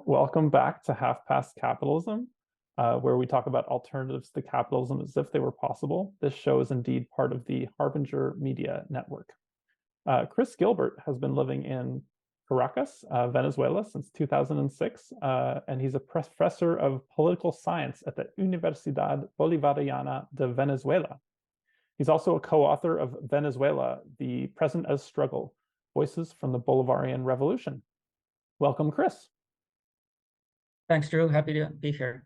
welcome back to Half Past Capitalism, where we talk about alternatives to capitalism as if they were possible. This show is indeed part of the Harbinger Media Network. Chris Gilbert has been living in Caracas, Venezuela since 2006, and he's a professor of political science at the Universidad Bolivariana de Venezuela. He's also a co-author of Venezuela, the Present as Struggle, Voices from the Bolivarian Revolution. Welcome, Chris. Thanks, Drew. Happy to be here.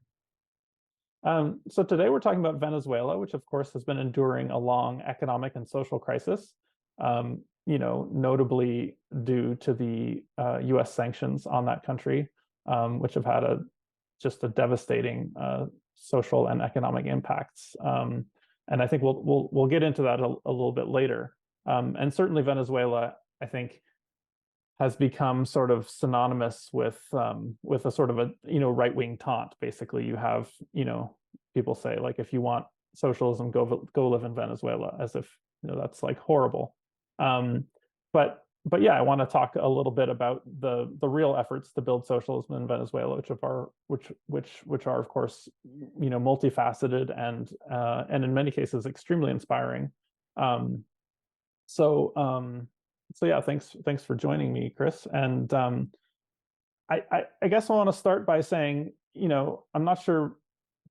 So today we're talking about Venezuela, which of course has been enduring a long economic and social crisis, notably due to the US sanctions on that country, which have had just a devastating social and economic impacts. And I think we'll get into that a little bit later. And certainly Venezuela, I think, has become sort of synonymous with a sort of a right-wing taunt. Basically, you have people say, like, if you want socialism, go live in Venezuela, as if that's like horrible. But yeah, I want to talk a little bit about the real efforts to build socialism in Venezuela, which are of course multifaceted and in many cases extremely inspiring. So yeah, thanks for joining me, Chris. And I guess I want to start by saying, I'm not sure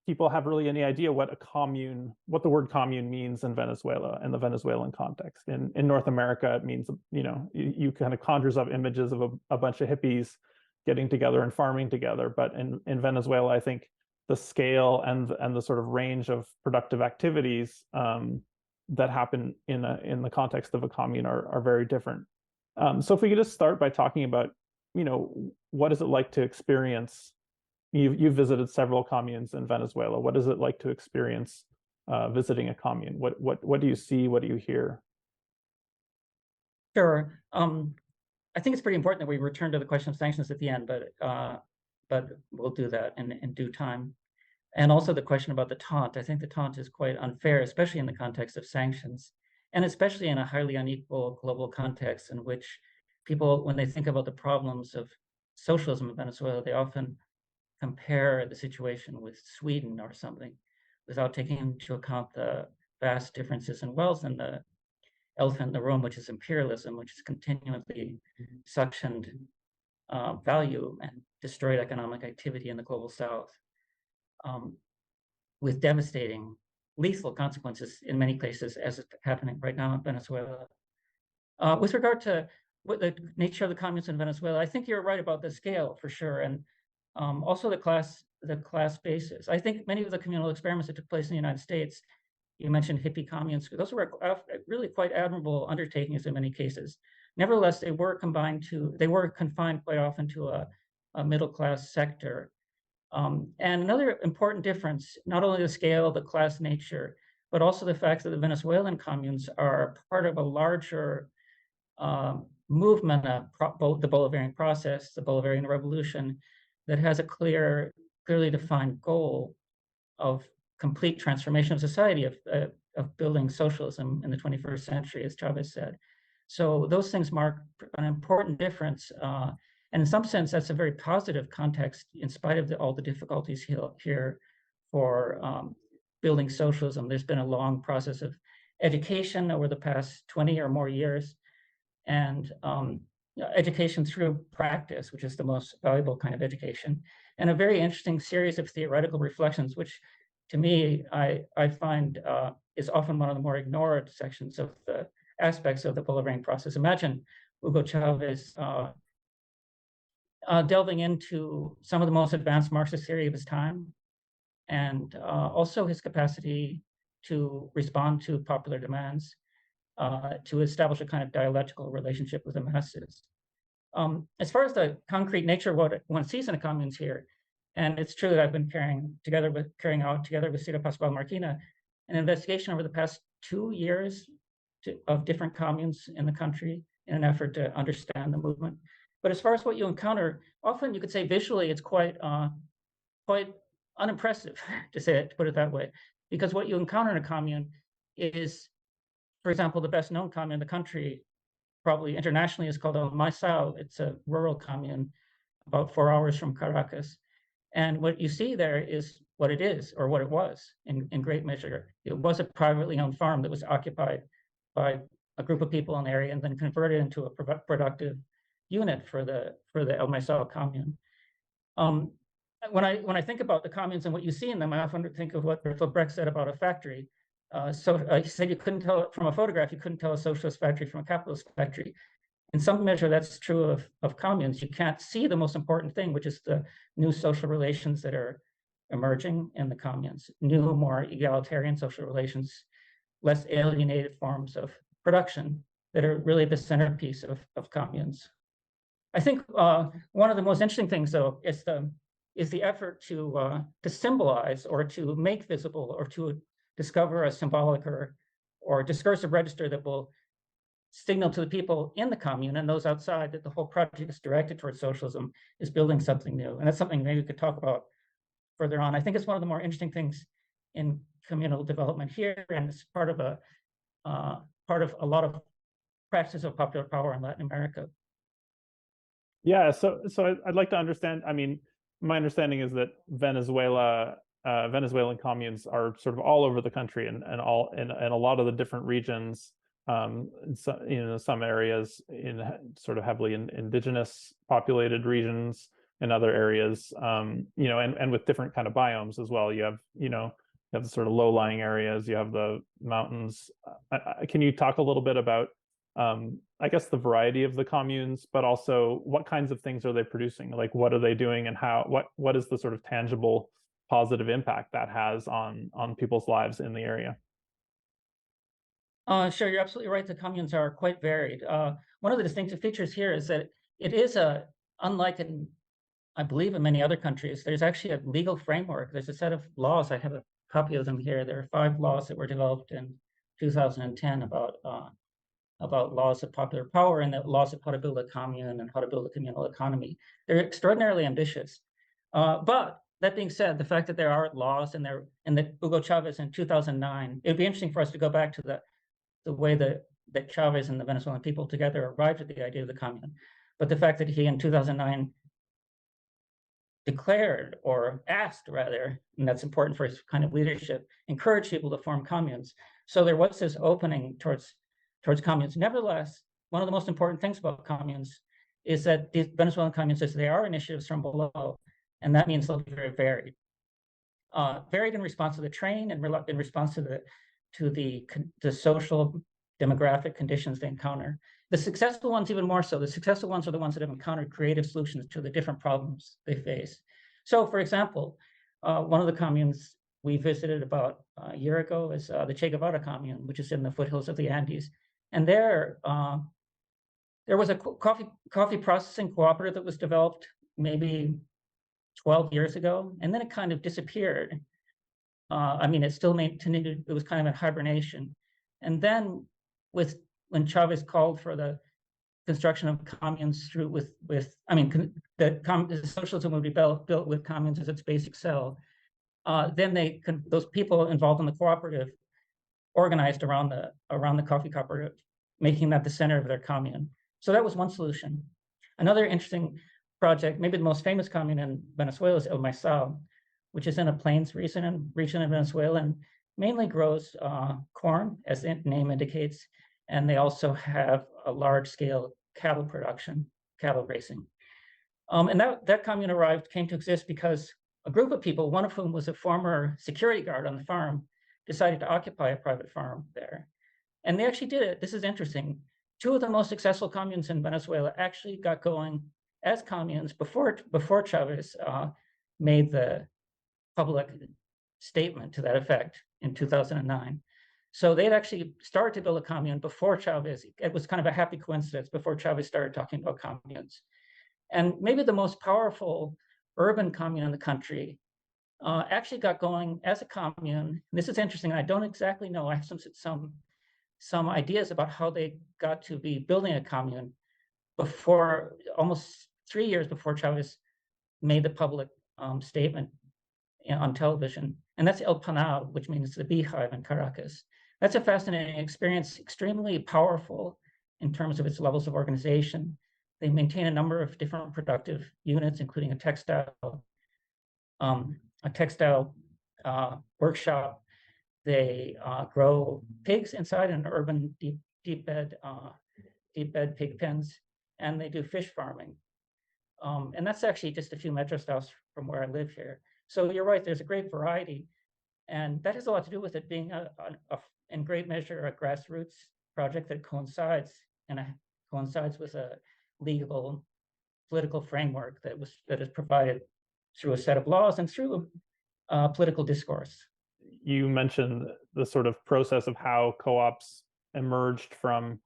people have really any idea what the word commune means in Venezuela, in the Venezuelan context. In North America, it means, you kind of conjures up images of a bunch of hippies getting together and farming together. But in Venezuela, I think the scale and the sort of range of productive activities that happen in the context of a commune are very different. So if we could just start by talking about, what is it like to experience? You've visited several communes in Venezuela. What is it like to experience visiting a commune? What do you see? What do you hear? Sure. I think it's pretty important that we return to the question of sanctions at the end, but we'll do that in due time. And also the question about the taunt. I think the taunt is quite unfair, especially in the context of sanctions, and especially in a highly unequal global context in which people, when they think about the problems of socialism in Venezuela, they often compare the situation with Sweden or something without taking into account the vast differences in wealth and the elephant in the room, which is imperialism, which has continually suctioned value and destroyed economic activity in the global South. With devastating, lethal consequences in many places, as is happening right now in Venezuela. With regard to what the nature of the communes in Venezuela, I think you're right about the scale for sure, and also the class basis. I think many of the communal experiments that took place in the United States, you mentioned hippie communes, those were really quite admirable undertakings in many cases. Nevertheless, they were confined quite often to a middle class sector. And another important difference, not only the scale, the class nature, but also the fact that the Venezuelan communes are part of a larger movement of the Bolivarian process, the Bolivarian Revolution, that has a clearly defined goal of complete transformation of society, of building socialism in the 21st century, as Chavez said. So those things mark an important difference. And in some sense, that's a very positive context, in spite of all the difficulties here for building socialism. There's been a long process of education over the past 20 or more years, and education through practice, which is the most valuable kind of education, and a very interesting series of theoretical reflections, which to me, I find is often one of the more ignored sections of the aspects of the Bolivarian process. Imagine Hugo Chavez delving into some of the most advanced Marxist theory of his time, and also his capacity to respond to popular demands, to establish a kind of dialectical relationship with the masses. As far as the concrete nature of what one sees in the communes here, and it's true that I've been carrying out together with Cira Pascual Marquina an investigation over the past 2 years of different communes in the country in an effort to understand the movement. But as far as what you encounter, often you could say visually it's quite unimpressive, to put it that way, because what you encounter in a commune is, for example, the best known commune in the country, probably internationally, is called El Maisal. It's a rural commune about 4 hours from Caracas. And what you see there is what it is, or what it was in great measure. It was a privately owned farm that was occupied by a group of people in the area and then converted into a productive unit for the El Maizal commune. When I think about the communes and what you see in them, I often think of what Bertolt Brecht said about a factory. He said you couldn't tell from a photograph, you couldn't tell a socialist factory from a capitalist factory. In some measure, that's true of communes. You can't see the most important thing, which is the new social relations that are emerging in the communes, new, more egalitarian social relations, less alienated forms of production that are really the centerpiece of communes. I think one of the most interesting things, though, is the effort to symbolize or to make visible or to discover a symbolic or discursive register that will signal to the people in the commune and those outside that the whole project is directed towards socialism, is building something new. And that's something maybe we could talk about further on. I think it's one of the more interesting things in communal development here, and it's part of a lot of practices of popular power in Latin America. Yeah, so I'd like to understand. I mean, my understanding is that Venezuelan communes are sort of all over the country and a lot of the different regions. Some areas in sort of heavily indigenous populated regions, in other areas, and with different kind of biomes as well. You have the sort of low-lying areas, you have the mountains. Can you talk a little bit about, I guess, the variety of the communes, but also what kinds of things are they producing? Like, what are they doing, and what is the sort of tangible positive impact that has on people's lives in the area? Sure, you're absolutely right. The communes are quite varied. One of the distinctive features here is that it is unlike I believe in many other countries, there's actually a legal framework. There's a set of laws. I have a copy of them here. There are 5 laws that were developed in 2010 about laws of popular power and the laws of how to build a commune and how to build a communal economy. They're extraordinarily ambitious. But that being said, the fact that there are laws and that Hugo Chavez in 2009, it'd be interesting for us to go back to the way that Chavez and the Venezuelan people together arrived at the idea of the commune. But the fact that he in 2009 declared, or asked rather, and that's important for his kind of leadership, encouraged people to form communes. So there was this opening towards communes. Nevertheless, one of the most important things about communes is that the Venezuelan communes, they are initiatives from below, and that means they'll be very varied. Varied in response to the terrain and in response to the social demographic conditions they encounter. The successful ones even more so. The successful ones are the ones that have encountered creative solutions to the different problems they face. So, for example, one of the communes we visited about a year ago is the Che Guevara commune, which is in the foothills of the Andes. And there was a coffee processing cooperative that was developed maybe 12 years ago, and then it kind of disappeared. It still continued, it was kind of in hibernation. And then when Chavez called for the construction of communes the socialism would be built with communes as its basic cell, then those people involved in the cooperative organized around the coffee cooperative, making that the center of their commune. So that was one solution. Another interesting project, maybe the most famous commune in Venezuela, is El Maizal, which is in a plains region in Venezuela and mainly grows corn, as the name indicates, and they also have a large-scale cattle production, cattle racing. And that commune came to exist because a group of people, one of whom was a former security guard on the farm, decided to occupy a private farm there. And they actually did it. This is interesting. 2 of the most successful communes in Venezuela actually got going as communes before Chavez made the public statement to that effect in 2009. So they'd actually started to build a commune before Chavez. It was kind of a happy coincidence before Chavez started talking about communes. And maybe the most powerful urban commune in the country actually got going as a commune. This is interesting. I don't exactly know. I have some ideas about how they got to be building a commune before, almost 3 years before Chavez made the public statement on television. And that's El Panal, which means the beehive in Caracas. That's a fascinating experience, extremely powerful in terms of its levels of organization. They maintain a number of different productive units, including a textile workshop. They grow pigs inside an urban deep bed pig pens, and they do fish farming. And that's actually just a few metro stops from where I live here. So you're right, there's a great variety. And that has a lot to do with it being in great measure a grassroots project that coincides with a legal political framework that is provided through a set of laws and through political discourse. You mentioned the sort of process of how co-ops emerged from,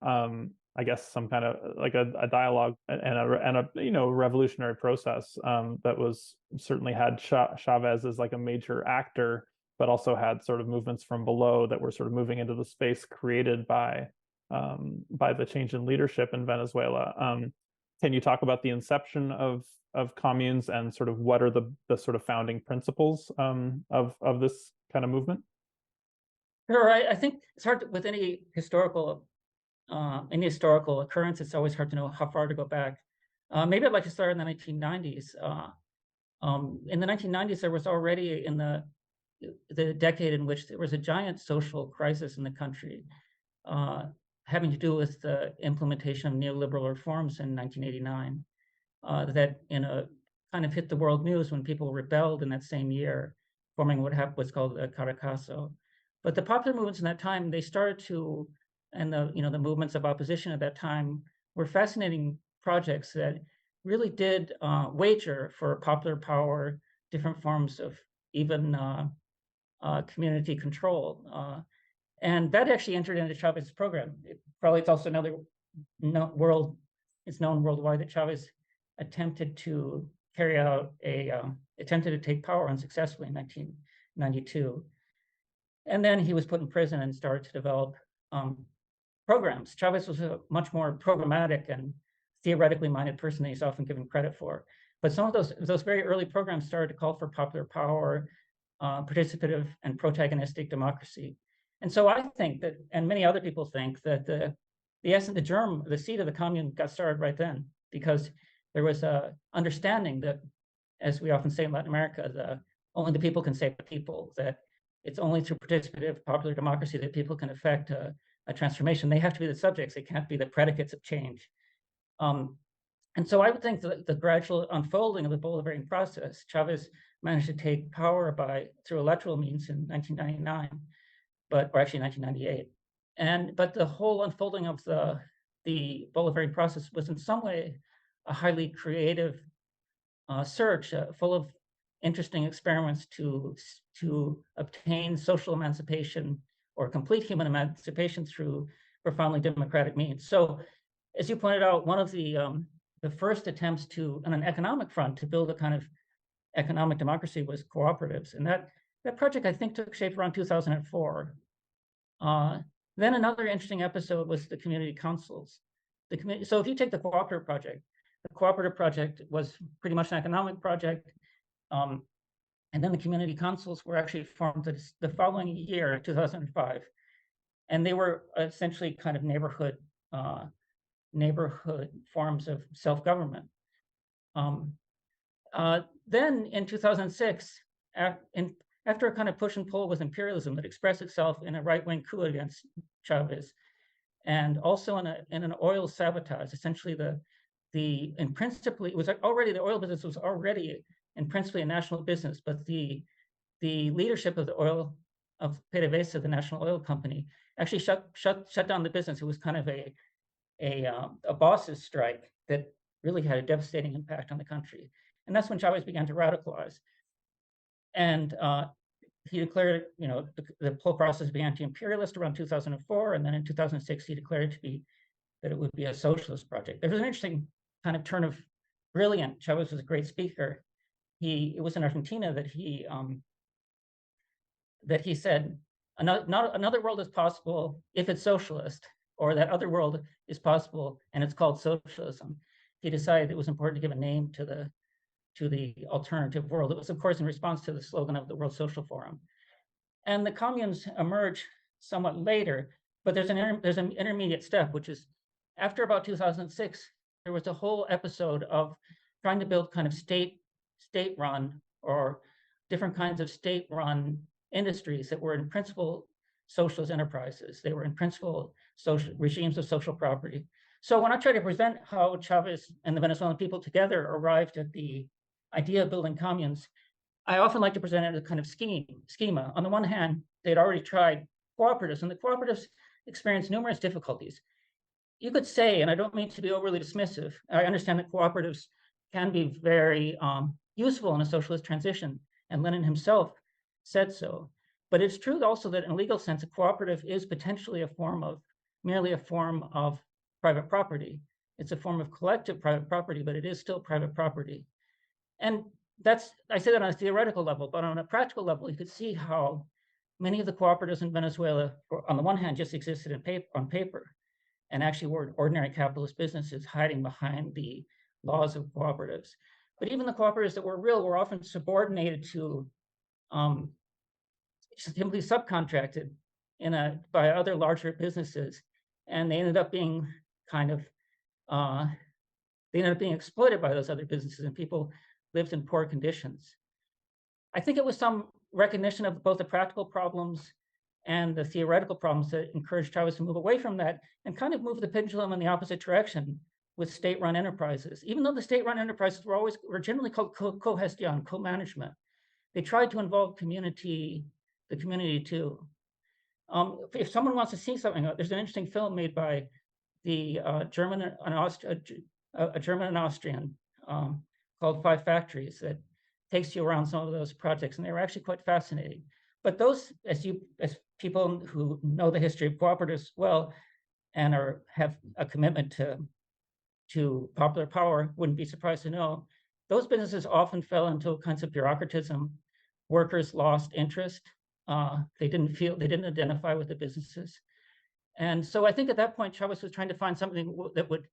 I guess, some kind of like a dialogue and a revolutionary process that was certainly had Chavez as like a major actor, but also had sort of movements from below that were sort of moving into the space created by the change in leadership in Venezuela. Can you talk about the inception of communes and sort of what are the sort of founding principles of this kind of movement? Sure, I think it's hard with any historical occurrence. It's always hard to know how far to go back. Maybe I'd like to start in the 1990s. In the 1990s, there was already in the decade in which there was a giant social crisis in the country, having to do with the implementation of neoliberal reforms in 1989, that kind of hit the world news when people rebelled in that same year, forming what's called the Caracas. But the popular movements in that time, they started to, and the movements of opposition at that time were fascinating projects that really did wager for popular power, different forms of even community control. And that actually entered into Chavez's program. It's also another it's known worldwide that Chavez attempted to take power unsuccessfully in 1992. And then he was put in prison and started to develop programs. Chavez was a much more programmatic and theoretically minded person than he's often given credit for. But some of those very early programs started to call for popular power, participative and protagonistic democracy. And so I think that, and many other people think that the seed of the commune got started right then, because there was a understanding that, as we often say in Latin America, only the people can save the people, that it's only through participative popular democracy that people can affect a transformation. They have to be the subjects, they can't be the predicates of change. And so I would think that the gradual unfolding of the Bolivarian process, Chavez managed to take power through electoral means in 1999, or actually 1998. But the whole unfolding of the Bolivarian process was in some way a highly creative search, full of interesting experiments to obtain social emancipation or complete human emancipation through profoundly democratic means. So, as you pointed out, one of the first attempts on an economic front to build a kind of economic democracy was cooperatives, and that project I think took shape around 2004. Then another interesting episode was the community councils. So if you take the cooperative project was pretty much an economic project. And then the community councils were actually formed the following year, 2005. And they were essentially kind of neighborhood forms of self-government. Then in 2006, after a kind of push and pull with imperialism that expressed itself in a right-wing coup against Chavez, and also in an oil sabotage, essentially the oil business was already in principally a national business, but the leadership of PDVSA, the national oil company, actually shut down the business. It was kind of a boss's strike that really had a devastating impact on the country. And that's when Chavez began to radicalize. And he declared, the whole process began anti-imperialist around 2004, and then in 2006 he declared that it would be a socialist project. There was an interesting kind of turn of brilliant. Chavez was a great speaker. It was in Argentina that he said, another world is possible if it's socialist, or that other world is possible and it's called socialism. He decided it was important to give a name to the alternative world. It was, of course, in response to the slogan of the World Social Forum. And the communes emerge somewhat later, but there's an intermediate step, which is after about 2006, there was a whole episode of trying to build kind of state-run or different kinds of state-run industries that were in principle socialist enterprises. They were in principle social regimes of social property. So when I try to present how Chavez and the Venezuelan people together arrived at the idea of building communes, I often like to present it as a kind of schema. On the one hand, they'd already tried cooperatives, and the cooperatives experienced numerous difficulties. You could say, and I don't mean to be overly dismissive, I understand that cooperatives can be very useful in a socialist transition, and Lenin himself said so. But it's true also that in a legal sense, a cooperative is potentially merely a form of private property. It's a form of collective private property, but it is still private property. And I say that on a theoretical level, but on a practical level, you could see how many of the cooperatives in Venezuela, on the one hand, just existed on paper, and actually were ordinary capitalist businesses hiding behind the laws of cooperatives. But even the cooperatives that were real were often subordinated to simply subcontracted by other larger businesses, and they ended up being exploited by those other businesses, and people lived in poor conditions. I think it was some recognition of both the practical problems and the theoretical problems that encouraged Chavez to move away from that and kind of move the pendulum in the opposite direction with state-run enterprises. Even though the state-run enterprises were generally called co-gestión, co-management, they tried to involve the community too. If someone wants to see something, there's an interesting film made by a German and Austrian called Five Factories that takes you around some of those projects, and they were actually quite fascinating. But those, as people who know the history of cooperatives well and have a commitment to popular power wouldn't be surprised to know, those businesses often fell into kinds of bureaucratism. Workers lost interest. They didn't identify with the businesses. And so I think at that point, Chavez was trying to find something that would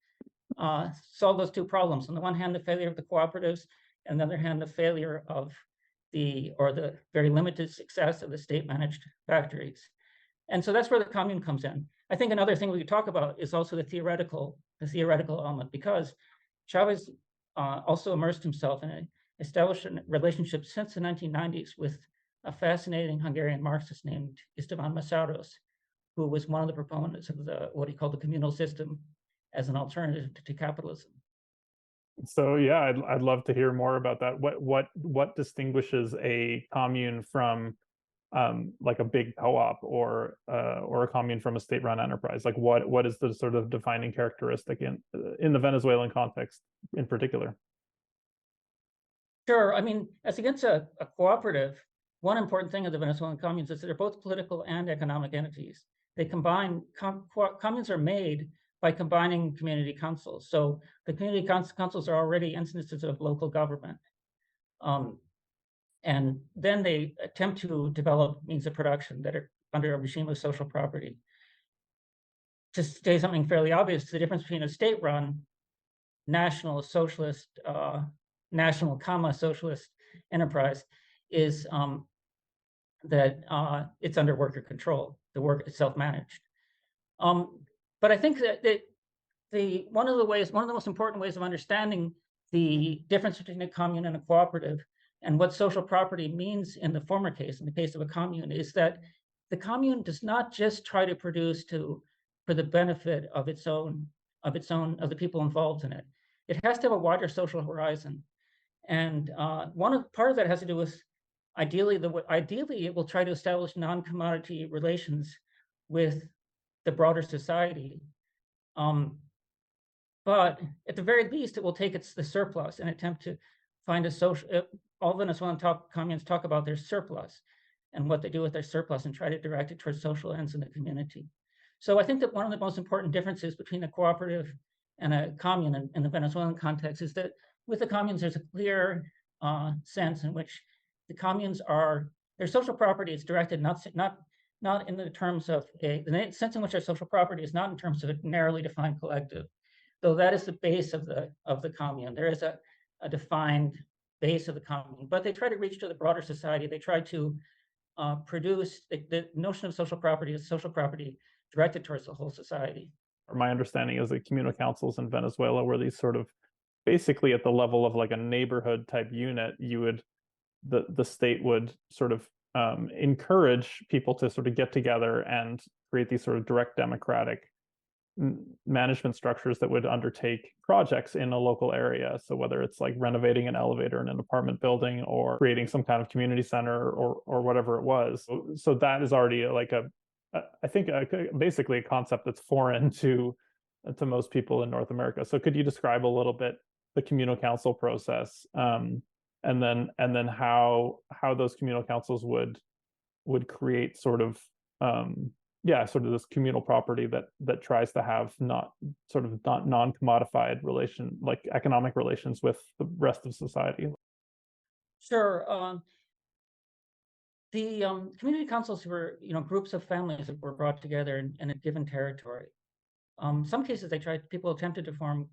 solve those two problems. On the one hand, the failure of the cooperatives, and on the other hand, the failure of the very limited success of the state-managed factories. And so that's where the commune comes in. I think another thing we could talk about is also the theoretical element, because Chavez also immersed himself in an established relationship since the 1990s with a fascinating Hungarian Marxist named István Mészáros, who was one of the proponents of what he called the communal system as an alternative to capitalism. So yeah, I'd love to hear more about that. What distinguishes a commune from like a big co-op or a commune from a state-run enterprise? Like what is the sort of defining characteristic in the Venezuelan context in particular? Sure. I mean, as against a cooperative, one important thing of the Venezuelan communes is that they're both political and economic entities. They combine, communes are made by combining community councils. So the community councils are already instances of local government. And then they attempt to develop means of production that are under a regime of social property. To say something fairly obvious, the difference between a state-run national socialist enterprise is that it's under worker control. The work is self-managed. But I think that one of the most important ways of understanding the difference between a commune and a cooperative and what social property means in the former case, in the case of a commune, is that the commune does not just try to produce for the benefit of the people involved in it. It has to have a wider social horizon. And part of that has to do with ideally it will try to establish non-commodity relations with the broader society. But at the very least, it will take the surplus and attempt to find a social. All Venezuelan communes talk about their surplus and what they do with their surplus and try to direct it towards social ends in the community. So I think that one of the most important differences between a cooperative and a commune in the Venezuelan context is that with the communes, there's a clear sense in which the communes their social property is directed not in the terms of the sense in which our social property is not in terms of a narrowly defined collective, though that is the base of the commune. There is a defined base of the commune, but they try to reach to the broader society. They try to produce the notion of social property as social property directed towards the whole society. My understanding is that communal councils in Venezuela were these sort of basically at the level of like a neighborhood type unit. The state would sort of encourage people to sort of get together and create these sort of direct democratic management structures that would undertake projects in a local area. So whether it's like renovating an elevator in an apartment building or creating some kind of community center or whatever it was. So that is already like I think basically a concept that's foreign to most people in North America. So could you describe a little bit the communal council process, and then how those communal councils would create sort of sort of this communal property that tries to have not non-commodified like economic relations with the rest of society? Sure. The community councils were, groups of families that were brought together in a given territory. Some cases people attempted to form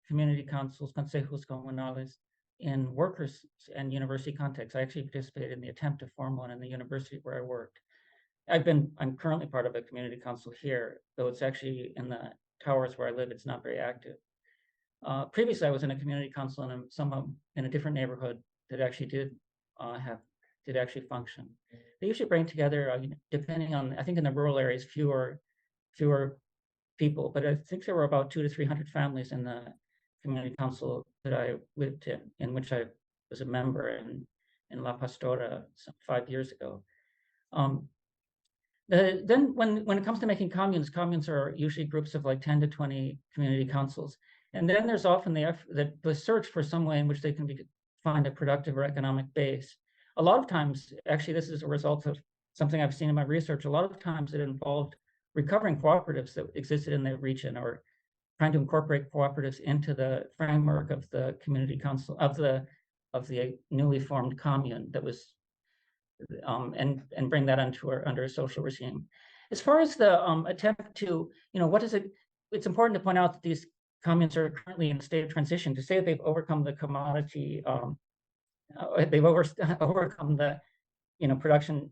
community councils, consejos comunales, in workers and university contexts. I actually participated in the attempt to form one in the university where I worked. I'm currently part of a community council here, though it's actually in the towers where I live, it's not very active. Previously, I was in a community council in a different neighborhood that actually did actually function. They usually bring together, depending on, I think in the rural areas, fewer people, but I think there were about 200 to 300 families in the community council that I lived in which I was a member in La Pastora 5 years ago. Then when it comes to making communes are usually groups of like 10 to 20 community councils. And then there's often the search for some way in which they can find a productive or economic base. A lot of times, actually, this is a result of something I've seen in my research. A lot of times it involved recovering cooperatives that existed in the region or trying to incorporate cooperatives into the framework of the community council of the newly formed commune that was and bring that under a social regime. As far as the attempt to, it's important to point out that these communes are currently in a state of transition. To say that they've overcome the commodity, they've overcome the production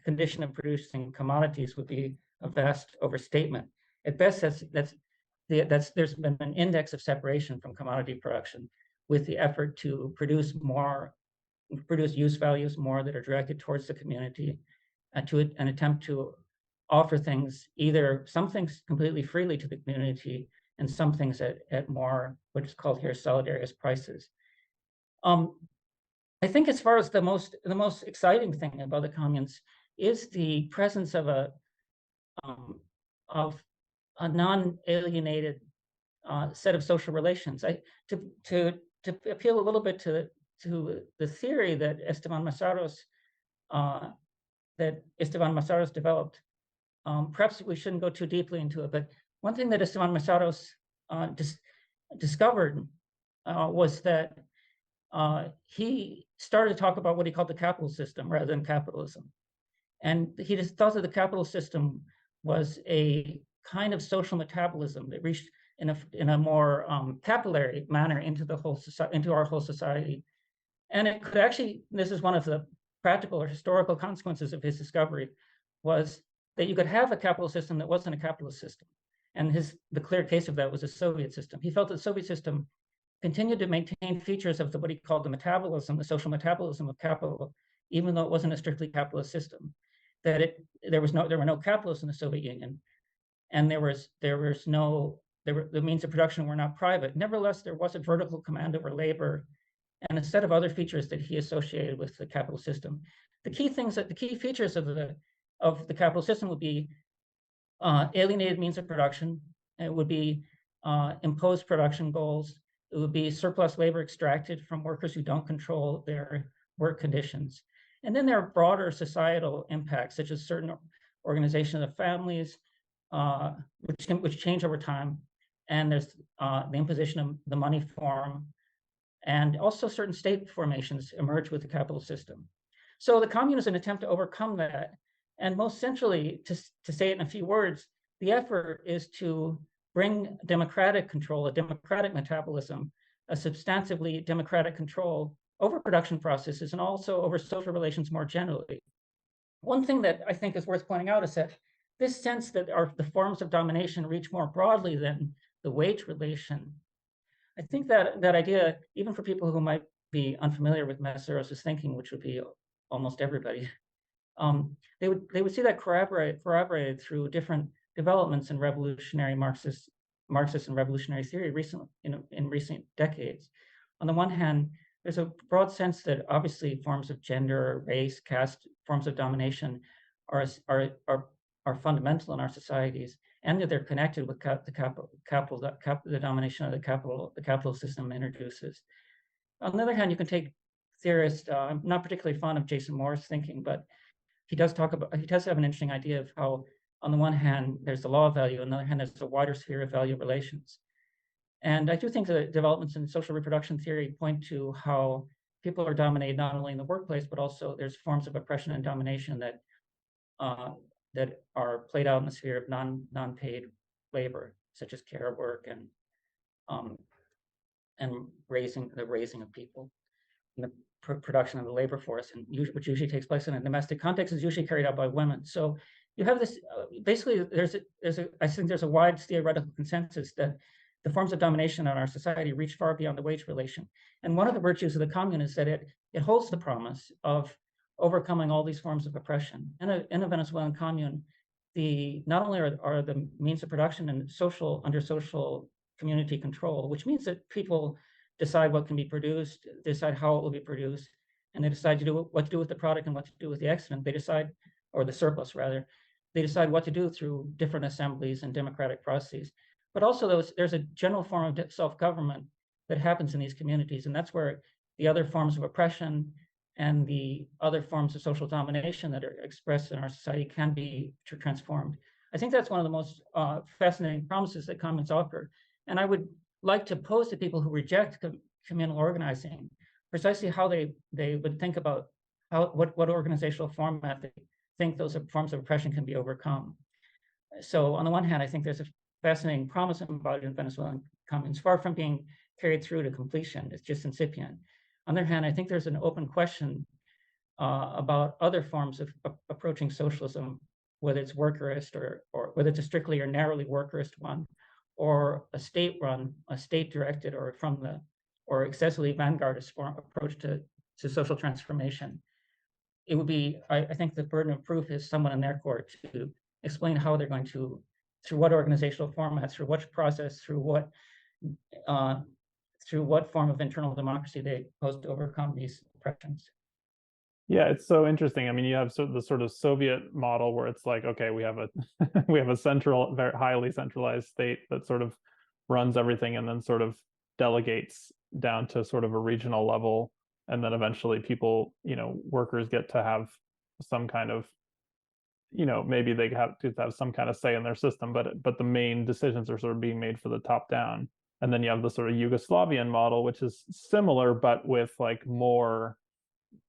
condition of producing commodities would be a vast overstatement. At best, there's been an index of separation from commodity production with the effort to produce use values more that are directed towards the community, to an attempt to offer some things completely freely to the community and some things at more what is called here solidarious prices. I think as far as the most exciting thing about the communes is the presence of a non-alienated set of social relations. To appeal a little bit to the theory that István Mészáros developed. Perhaps we shouldn't go too deeply into it, but one thing that István Mészáros discovered was that he started to talk about what he called the capital system rather than capitalism. And he just thought that the capital system was a kind of social metabolism that reached in a more capillary manner into our whole society. And it could actually, this is one of the practical or historical consequences of his discovery, was that you could have a capital system that wasn't a capitalist system. And the clear case of that was the Soviet system. He felt that the Soviet system continued to maintain features of what he called the metabolism, the social metabolism of capital, even though it wasn't a strictly capitalist system. That there were no capitalists in the Soviet Union, and the means of production were not private. Nevertheless, there was a vertical command over labor and a set of other features that he associated with the capital system. The key features of the capital system would be alienated means of production. It would be imposed production goals. It would be surplus labor extracted from workers who don't control their work conditions. And then there are broader societal impacts, such as certain organization of families, which change over time. And there's the imposition of the money form, and also certain state formations emerge with the capital system. So the commune is an attempt to overcome that. And most centrally, to say it in a few words, the effort is to bring democratic control, a democratic metabolism, a substantively democratic control over production processes and also over social relations more generally. One thing that I think is worth pointing out is that this sense that the forms of domination reach more broadly than the wage relation. I think that idea, even for people who might be unfamiliar with Mészáros' thinking, which would be almost everybody, they would see that corroborated through different developments in revolutionary Marxist and revolutionary theory in recent decades. On the one hand, there's a broad sense that obviously forms of gender, race, caste, forms of domination are fundamental in our societies, and that they're connected with the domination of the capital system introduces. On the other hand, you can take theorists. I'm not particularly fond of Jason Moore's thinking, but he does have an interesting idea of how, on the one hand, there's the law of value, on the other hand, there's a wider sphere of value relations. And I do think the developments in social reproduction theory point to how people are dominated not only in the workplace, but also there's forms of oppression and domination that are played out in the sphere of non-paid labor, such as care work and raising of people. And the production of the labor force, and which usually takes place in a domestic context, is usually carried out by women. So you have this. Basically, I think there's a wide theoretical consensus that the forms of domination in our society reach far beyond the wage relation. And one of the virtues of the commune is that it holds the promise of overcoming all these forms of oppression. In a Venezuelan commune, not only are the means of production and under social community control, which means that people decide what can be produced, decide how it will be produced, and they decide what to do with the product and what to do with the excedent. They decide, or the surplus rather, they decide what to do through different assemblies and democratic processes. But also there's a general form of self-government that happens in these communities, and that's where the other forms of oppression and the other forms of social domination that are expressed in our society can be transformed. I think that's one of the most fascinating promises that communes offer. And I would like to pose to people who reject communal organizing precisely how they would think about what organizational format they think those forms of oppression can be overcome. So on the one hand, I think there's a fascinating promise embodied in Venezuelan communes, far from being carried through to completion. It's just incipient. On the other hand, I think there's an open question about other forms of approaching socialism, whether it's workerist or whether it's a strictly or narrowly workerist one, or a state-run, a state-directed, or excessively vanguardist approach to social transformation. It would be, I think the burden of proof is someone in their court to explain how they're going to, through what organizational formats, through what process, through what form of internal democracy they propose to overcome these oppressions. Yeah, it's so interesting. I mean, you have the sort of Soviet model where it's like, okay, we have a we have a central, very highly centralized state that sort of runs everything and then sort of delegates down to sort of a regional level, and then eventually people, workers get to have some kind of, maybe they have to have some kind of say in their system, but the main decisions are sort of being made for the top down. And then you have the sort of Yugoslavian model, which is similar, but with like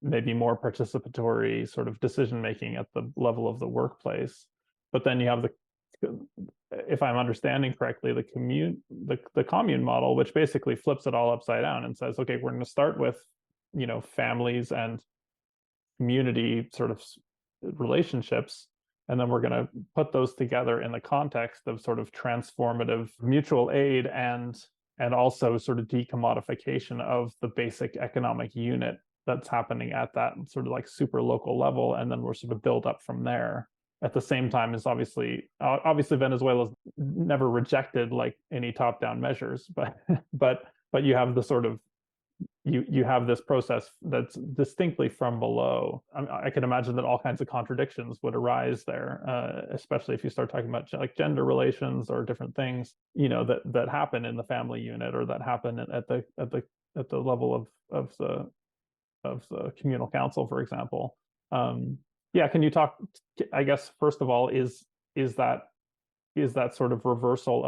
maybe more participatory sort of decision making at the level of the workplace. But then you have if I'm understanding correctly, the commune model, which basically flips it all upside down and says, okay, we're going to start with families and community sort of relationships, and then we're going to put those together in the context of sort of transformative mutual aid and also sort of decommodification of the basic economic unit that's happening at that sort of like super local level, and then we're sort of build up from there. At the same time, is obviously Venezuela's never rejected like any top-down measures, but you have the sort of you have this process that's distinctly from below. I can imagine that all kinds of contradictions would arise there, especially if you start talking about like gender relations or different things, that happen in the family unit or that happen at the level of the communal council, for example. Yeah, can you talk? I guess first of all, is that sort of reversal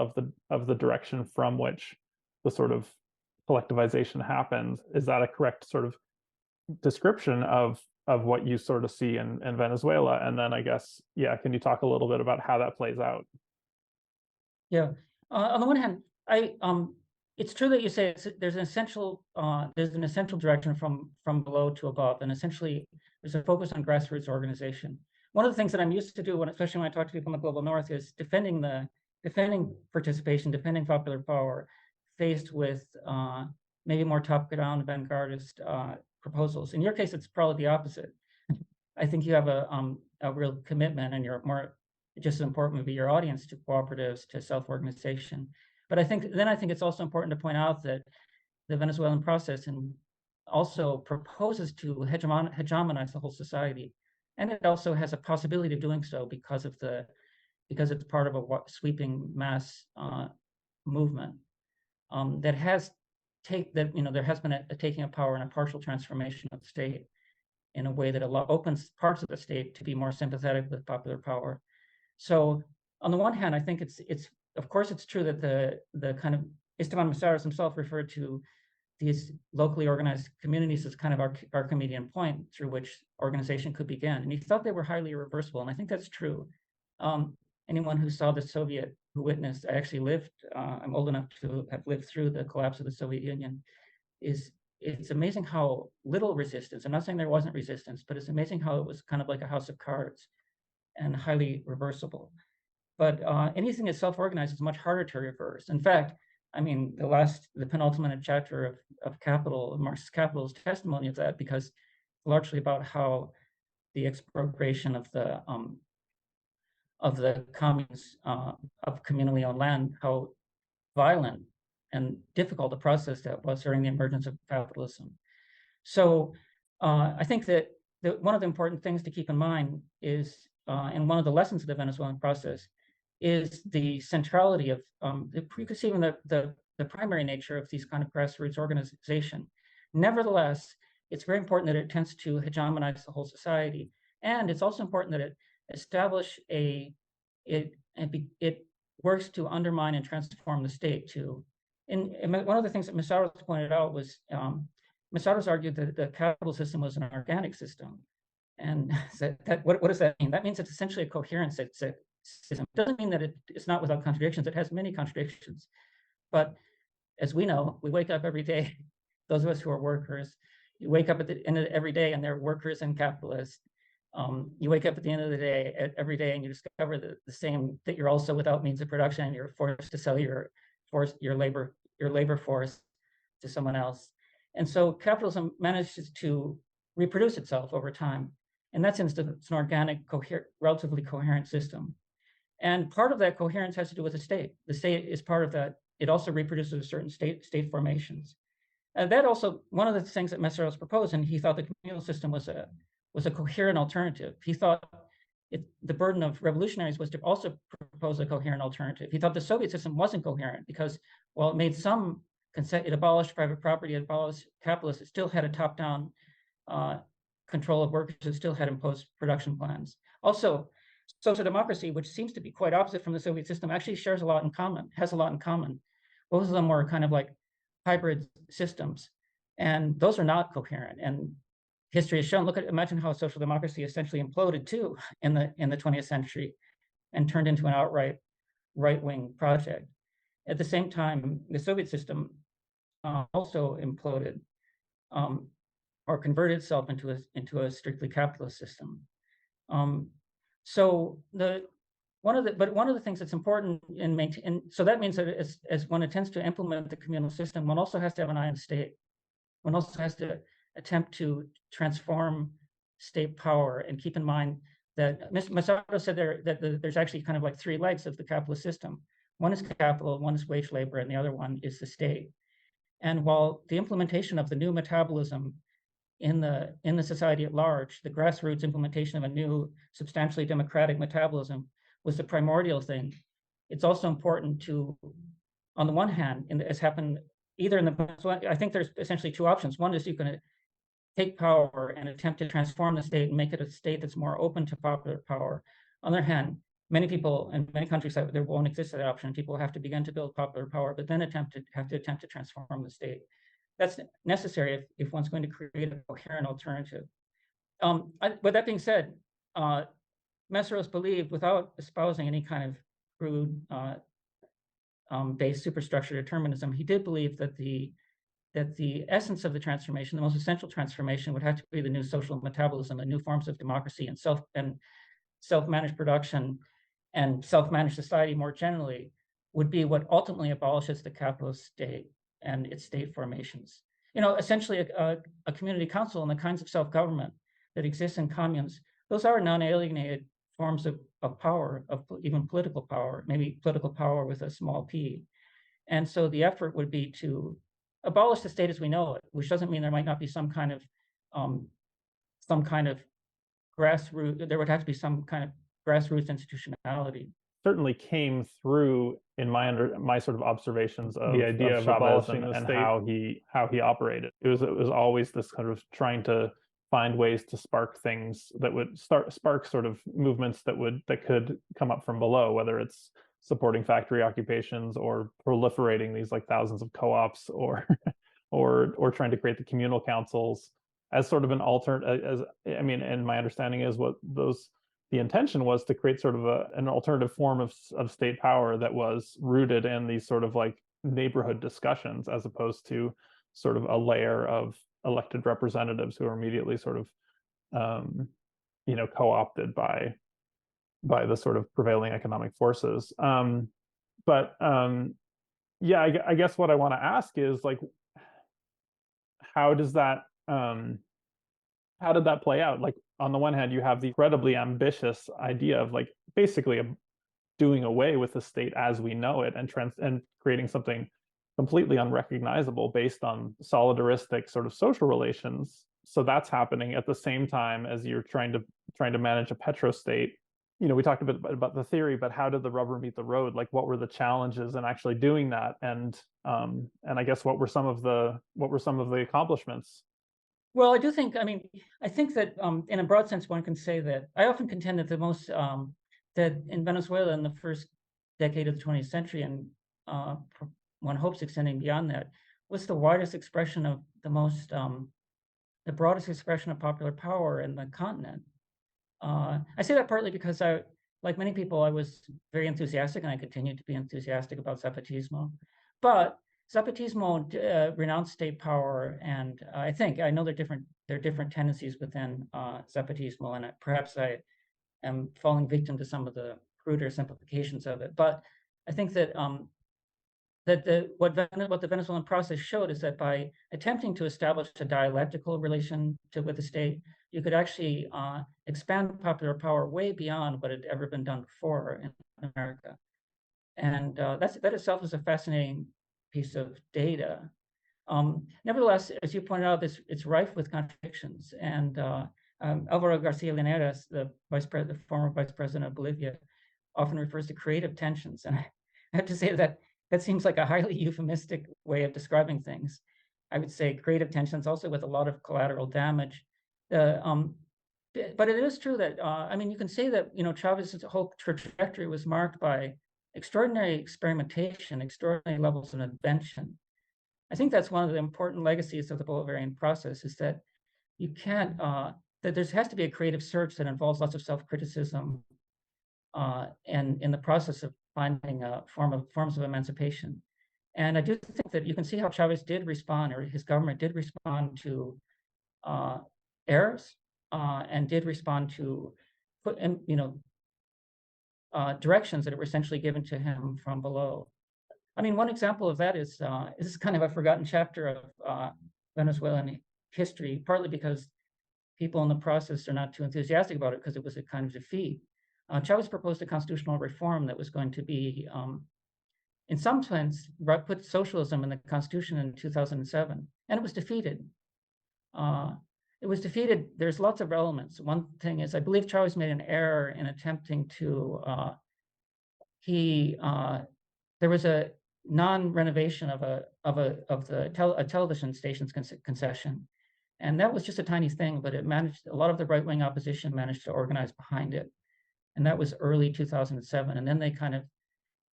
of the direction from which the sort of collectivization happens? Is that a correct sort of description of what you sort of see in Venezuela? And then I guess, yeah, can you talk a little bit about how that plays out? Yeah, on the one hand, it's true that you say there's an essential direction from below to above, and essentially there's a focus on grassroots organization. one of the things that I'm used to do, especially when I talk to people in the global north, is defending participation, defending popular power, faced with maybe more top-down vanguardist proposals. In your case, it's probably the opposite. I think you have a real commitment, and you're more, just as important would be your audience, to cooperatives, to self-organization. But I think it's also important to point out that the Venezuelan process also proposes to hegemonize the whole society, and it also has a possibility of doing so because it's part of a sweeping mass movement that has there has been a taking of power and a partial transformation of the state in a way that opens parts of the state to be more sympathetic with popular power. So on the one hand, I think it's of course it's true that the kind of István Mészáros himself referred to these locally organized communities as kind of Archimedean point through which organization could begin, and he thought they were highly irreversible, and I think that's true. Anyone who saw the Soviet, who witnessed, I actually lived, I'm old enough to have lived through the collapse of the Soviet Union, it's amazing how little resistance, I'm not saying there wasn't resistance, but it's amazing how it was kind of like a house of cards and highly reversible. But anything that's self-organized is much harder to reverse. In fact, I mean, the penultimate chapter of Capital, Marx's Capital, is testimony of that, because largely about how the expropriation of the communes of communally owned land, how violent and difficult a process that was during the emergence of capitalism. So I think that one of the important things to keep in mind is, and one of the lessons of the Venezuelan process, is the centrality of you could see even the primary nature of these kind of grassroots organization. Nevertheless, it's very important that it tends to hegemonize the whole society, and it's also important that it establish it works to undermine and transform the state too. And one of the things that Mészáros pointed out was Mészáros argued that the capital system was an organic system, and what does that mean? That means it's essentially a coherent system. It doesn't mean that it's not without contradictions. It has many contradictions, but as we know, we wake up every day. Those of us who are workers, you wake up at the end of every day, and they're workers and capitalists. You wake up at the end of the day, every day, and you discover the same, that you're also without means of production, and you're forced to sell your labor force to someone else. And so capitalism manages to reproduce itself over time. In that sense, it's an organic, relatively coherent system. And part of that coherence has to do with the state. The state is part of that. It also reproduces certain state formations. And that also, one of the things that Mészáros proposed, and he thought the communal system was a coherent alternative. He thought the burden of revolutionaries was to also propose a coherent alternative. He thought the Soviet system wasn't coherent because while it made it abolished private property, it abolished capitalists, it still had a top-down control of workers, it still had imposed production plans. Also, social democracy, which seems to be quite opposite from the Soviet system, actually has a lot in common. Both of them were kind of like hybrid systems, and those are not coherent. And history has shown, imagine how social democracy essentially imploded too in the 20th century and turned into an outright right-wing project. At the same time, the Soviet system also imploded or converted itself into a strictly capitalist system. So one of the things that's important so that means that as one attempts to implement the communal system, one also has to have an eye on the state. One also has to attempt to transform state power and keep in mind that Mészáros said that there's actually kind of like three legs of the capitalist system. One is capital, one is wage labor, and the other one is the state. And while the implementation of the new metabolism in the society at large, the grassroots implementation of a new substantially democratic metabolism was the primordial thing, it's also important to, on the one hand, as happened either in I think there's essentially two options. One is you can take power and attempt to transform the state and make it a state that's more open to popular power. On the other hand, many people in many countries, there won't exist that option. People have to begin to build popular power, but then have to attempt to transform the state. That's necessary if one's going to create a coherent alternative. With that being said, Mészáros believed, without espousing any kind of crude based superstructure determinism, he did believe that the essence of the transformation, the most essential transformation, would have to be the new social metabolism, the new forms of democracy and self-managed production and self-managed society more generally would be what ultimately abolishes the capitalist state and its state formations. Essentially a community council and the kinds of self-government that exist in communes, those are non-alienated forms of power, of even political power, maybe political power with a small p. And so the effort would be to abolish the state as we know it, which doesn't mean there might not be some kind of grassroots, there would have to be some kind of grassroots institutionality. Certainly came through in my sort of observations of the idea of Chavez abolishing the and state. how he operated. It was always this kind of trying to find ways to spark things that would spark sort of movements that could come up from below, whether it's supporting factory occupations or proliferating these like thousands of co-ops or or trying to create the communal councils as sort of an alternate. And my understanding is the intention was to create sort of an alternative form of state power that was rooted in these sort of like neighborhood discussions, as opposed to sort of a layer of elected representatives who are immediately sort of co-opted by the sort of prevailing economic forces. Yeah, I guess what I want to ask is like, how did that play out? Like, on the one hand, you have the incredibly ambitious idea of like basically doing away with the state as we know it and creating something completely unrecognizable based on solidaristic sort of social relations. So that's happening at the same time as you're trying to manage a petrostate. We talked a bit about the theory, but how did the rubber meet the road? Like, what were the challenges in actually doing that? And I guess what were some of the accomplishments? Well, I think that in a broad sense, one can say that I often contend that that in Venezuela in the first decade of the 20th century, and one hopes extending beyond that, was the widest expression of the broadest expression of popular power in the continent. I say that partly because like many people, I was very enthusiastic, and I continue to be enthusiastic about Zapatismo. But Zapatismo renounced state power, and I know there are different tendencies within Zapatismo, and perhaps I am falling victim to some of the cruder simplifications of it. But I think that what the Venezuelan process showed is that by attempting to establish a dialectical relation with the state, you could actually expand popular power way beyond what had ever been done before in America. And that itself is a fascinating piece of data. Nevertheless, as you pointed out, it's rife with contradictions. And Alvaro Garcia Linares, the former vice president of Bolivia, often refers to creative tensions. And I have to say that seems like a highly euphemistic way of describing things. I would say creative tensions also with a lot of collateral damage. But it is true that, you can say that, Chavez's whole trajectory was marked by extraordinary experimentation, extraordinary levels of invention. I think that's one of the important legacies of the Bolivarian process, is that you can't, that there has to be a creative search that involves lots of self-criticism and in the process of finding forms of emancipation. And I do think that you can see how Chavez did respond, or his government did respond to errors and did respond to directions that were essentially given to him from below. One example of that is this is kind of a forgotten chapter of Venezuelan history, partly because people in the process are not too enthusiastic about it because it was a kind of defeat. Chavez proposed a constitutional reform that was going to be, in some sense, put socialism in the constitution in 2007, and it was defeated. There's lots of elements. One thing is, I believe Chavez made an error in attempting to. There was a non-renovation of a television station's concession, and that was just a tiny thing, but it managed. A lot of the right-wing opposition managed to organize behind it, and that was early 2007. And then they kind of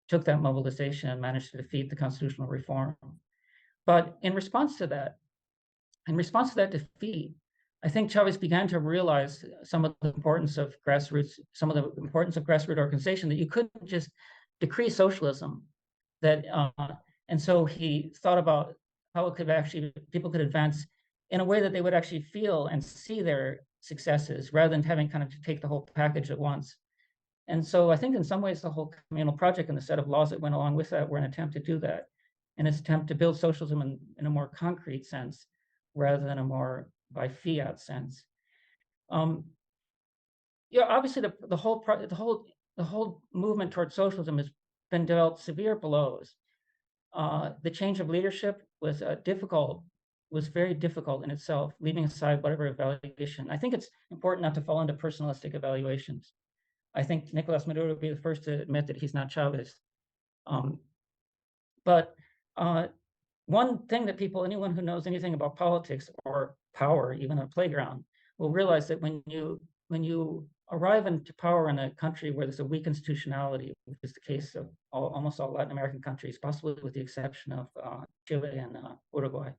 took that mobilization and managed to defeat the constitutional reform. But in response to that defeat, I think Chavez began to realize some of the importance of grassroots organization, that you couldn't just decree socialism. And so he thought about how it could actually, people could advance in a way that they would actually feel and see successes rather than having kind of to take the whole package at once. And so I think in some ways the whole communal project and the set of laws that went along with that were an attempt to do that, and an attempt to build socialism in a more concrete sense rather than a more by fiat sense. Yeah, obviously the whole movement towards socialism has been dealt severe blows. The change of leadership was very difficult in itself, leaving aside whatever evaluation. I think it's important not to fall into personalistic evaluations. I think Nicolas Maduro would be the first to admit that he's not Chavez. But one thing that anyone who knows anything about politics or power, even a playground, will realize that when you arrive into power in a country where there's a weak institutionality, which is the case of almost all Latin American countries, possibly with the exception of Chile and Uruguay,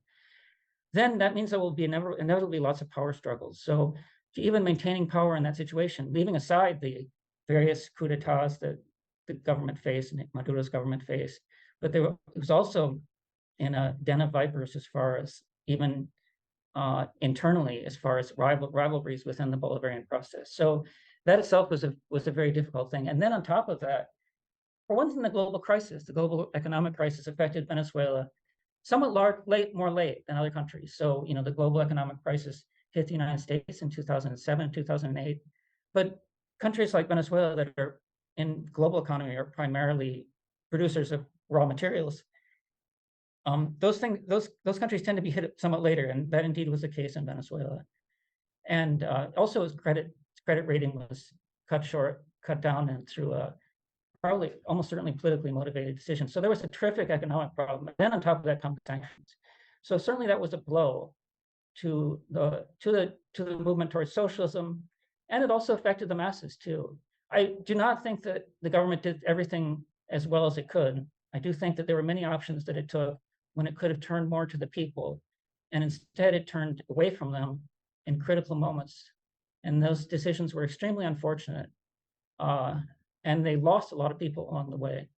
then that means there will be inevitably lots of power struggles. So even maintaining power in that situation, leaving aside the various coups d'etats that the government faced and Maduro's government faced, but it was also in a den of vipers as far as even internally, as far as rivalries within the Bolivarian process. So that itself was a very difficult thing. And then on top of that, for one thing, the global economic crisis affected Venezuela somewhat more late than other countries. So, the global economic crisis hit the United States in 2007, 2008. But countries like Venezuela that are in global economy are primarily producers of raw materials. Those countries tend to be hit somewhat later, and that indeed was the case in Venezuela. And also, its credit rating was cut down, and through a probably almost certainly politically motivated decision. So there was a terrific economic problem. And then on top of that come sanctions. So certainly that was a blow to the movement towards socialism, and it also affected the masses too. I do not think that the government did everything as well as it could. I do think that there were many options that it took when it could have turned more to the people, and instead it turned away from them in critical moments. And those decisions were extremely unfortunate. And they lost a lot of people along the way.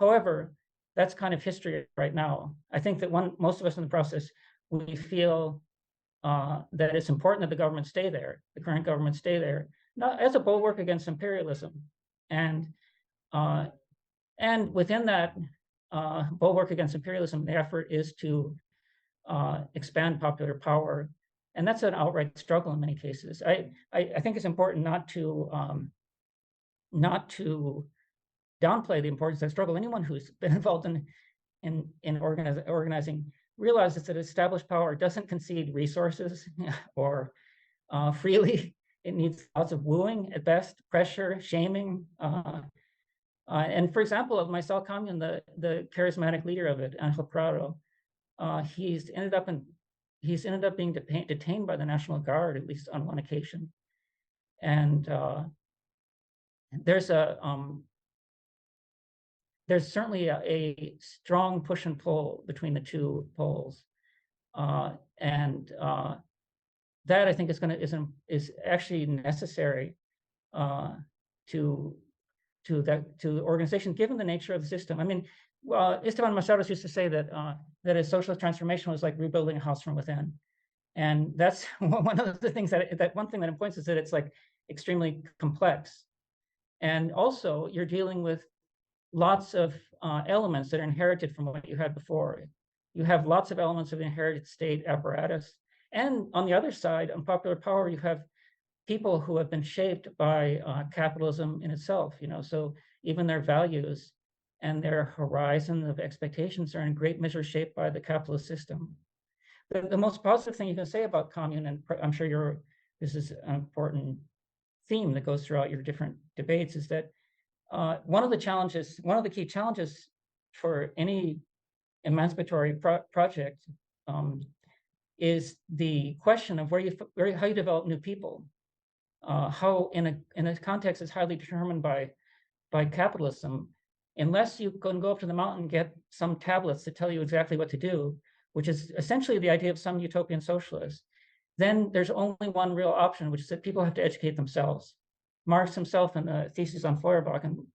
However, that's kind of history right now. I think that most of us in the process, we feel that it's important that the government stay there, the current government stay there, not as a bulwark against imperialism. And within that bulwark against imperialism, the effort is to expand popular power. And that's an outright struggle in many cases. I think it's important not to downplay the importance of that struggle. Anyone who's been involved in organizing realizes that established power doesn't concede resources or freely. It needs lots of wooing at best, pressure, shaming. And for example, of Maisel Commune, the charismatic leader of it, Angel Prado, he's ended up being detained by the National Guard, at least on one occasion. And there's certainly a strong push and pull between the two poles, and that I think is actually necessary to organization, given the nature of the system. I mean, István Mészáros used to say that a socialist transformation was like rebuilding a house from within, and that's one of the things that one thing that it points is that it's like extremely complex. And also, you're dealing with lots of elements that are inherited from what you had before. You have lots of elements of inherited state apparatus. And on the other side, on popular power, you have people who have been shaped by capitalism in itself. So even their values and their horizon of expectations are in great measure shaped by the capitalist system. The most positive thing you can say about Commune, and I'm sure this is an important theme that goes throughout your different debates, is that one of the key challenges for any emancipatory project is the question of how you develop new people. How in a context that's highly determined by capitalism, unless you can go up to the mountain and get some tablets that tell you exactly what to do, which is essentially the idea of some utopian socialist, then there's only one real option, which is that people have to educate themselves. Marx himself in the thesis on Feuerbach, and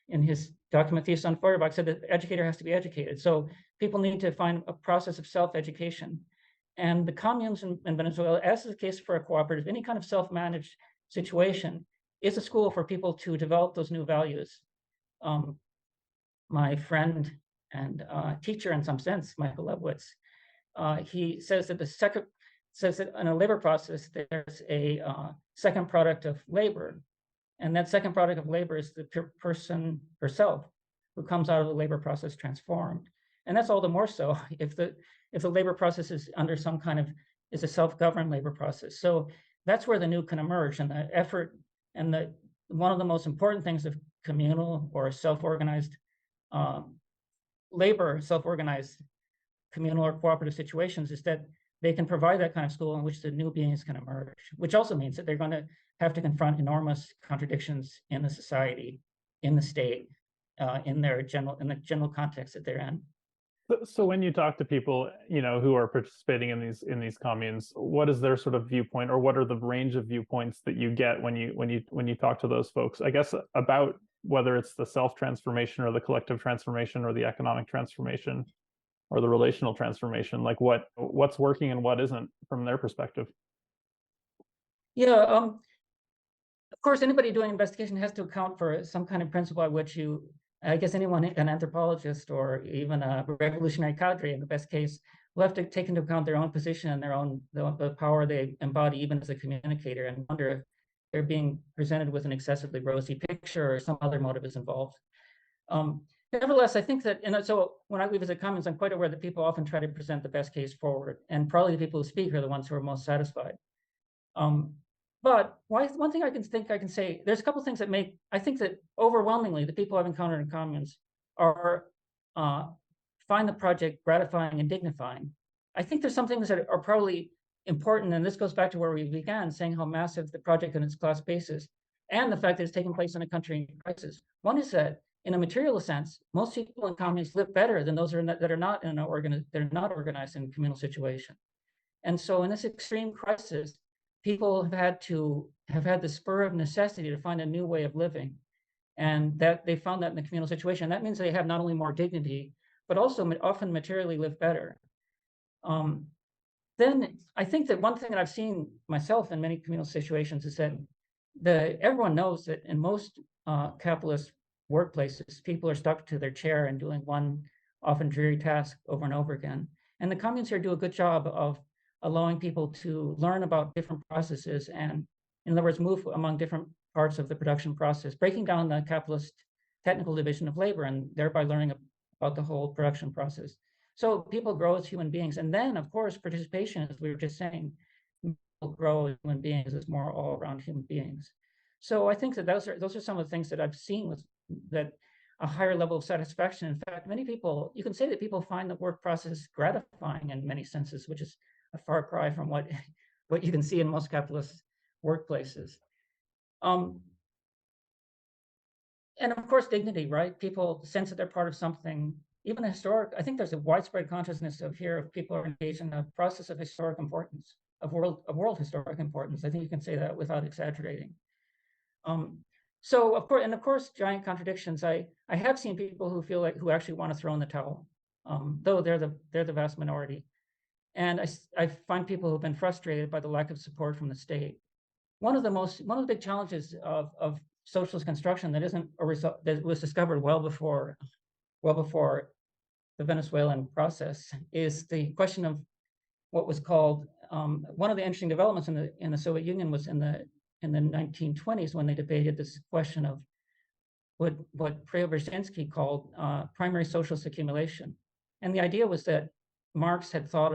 in his document Thesis on Feuerbach, said that the educator has to be educated. So people need to find a process of self-education. And the communes in Venezuela, as is the case for a cooperative, any kind of self-managed situation, is a school for people to develop those new values. My friend and teacher, in some sense, Michael Lebowitz, he says that in a labor process, there's a second product of labor, and that second product of labor is the person herself, who comes out of the labor process transformed. And that's all the more so if the labor process is under some kind of is a self-governed labor process. So that's where the new can emerge, and the effort and one of the most important things of communal or self-organized labor, self-organized communal or cooperative situations is that they can provide that kind of school in which the new beings can emerge, which also means that they're going to have to confront enormous contradictions in the society, in the state, in the general context that they're in. So when you talk to people, who are participating in these communes, what is their sort of viewpoint, or what are the range of viewpoints that you get when you talk to those folks? I guess about whether it's the self-transformation or the collective transformation or the economic transformation or the relational transformation, like what's working and what isn't from their perspective. Yeah, of course, anybody doing investigation has to account for some kind of principle by which I guess anyone, an anthropologist or even a revolutionary cadre in the best case, will have to take into account their own position and the power they embody even as a communicator, and wonder if they're being presented with an excessively rosy picture or some other motive is involved. Nevertheless, I think that, so when I visit communes, I'm quite aware that people often try to present the best case forward, and probably the people who speak are the ones who are most satisfied. But one thing I can say, there's a couple of things that I think that overwhelmingly the people I've encountered in communes find the project gratifying and dignifying. I think there's some things that are probably important, and this goes back to where we began, saying how massive the project and its class base is, and the fact that it's taking place in a country in crisis. One is that, in a material sense, most people in communes live better than those that are not organized in a communal situation. And so, in this extreme crisis, people have had the spur of necessity to find a new way of living, and that they found that in the communal situation. That means they have not only more dignity, but also often materially live better. Then I think that one thing that I've seen myself in many communal situations is that everyone knows that in most capitalist workplaces, people are stuck to their chair and doing one often dreary task over and over again. And the communes here do a good job of allowing people to learn about different processes and, in other words, move among different parts of the production process, breaking down the capitalist technical division of labor and thereby learning about the whole production process. So people grow as human beings. And then, of course, participation, as we were just saying, people grow as human beings as more all-around human beings. So I think that those are some of the things that I've seen with that a higher level of satisfaction. In fact, many people, you can say that people find the work process gratifying in many senses, which is a far cry from what you can see in most capitalist workplaces. And of course, dignity, right? People sense that they're part of something, even historic. I think there's a widespread consciousness of people are engaged in a process of historic importance, of world historic importance. I think you can say that without exaggerating. So of course, giant contradictions. I have seen people who actually want to throw in the towel, though they're the vast minority. And I find people who've been frustrated by the lack of support from the state. One of the big challenges of socialist construction that isn't a result, that was discovered well before the Venezuelan process, is the question of what was called one of the interesting developments in the Soviet Union was in the 1920s, when they debated this question of what Preobrazhensky called primary socialist accumulation. And the idea was that Marx had thought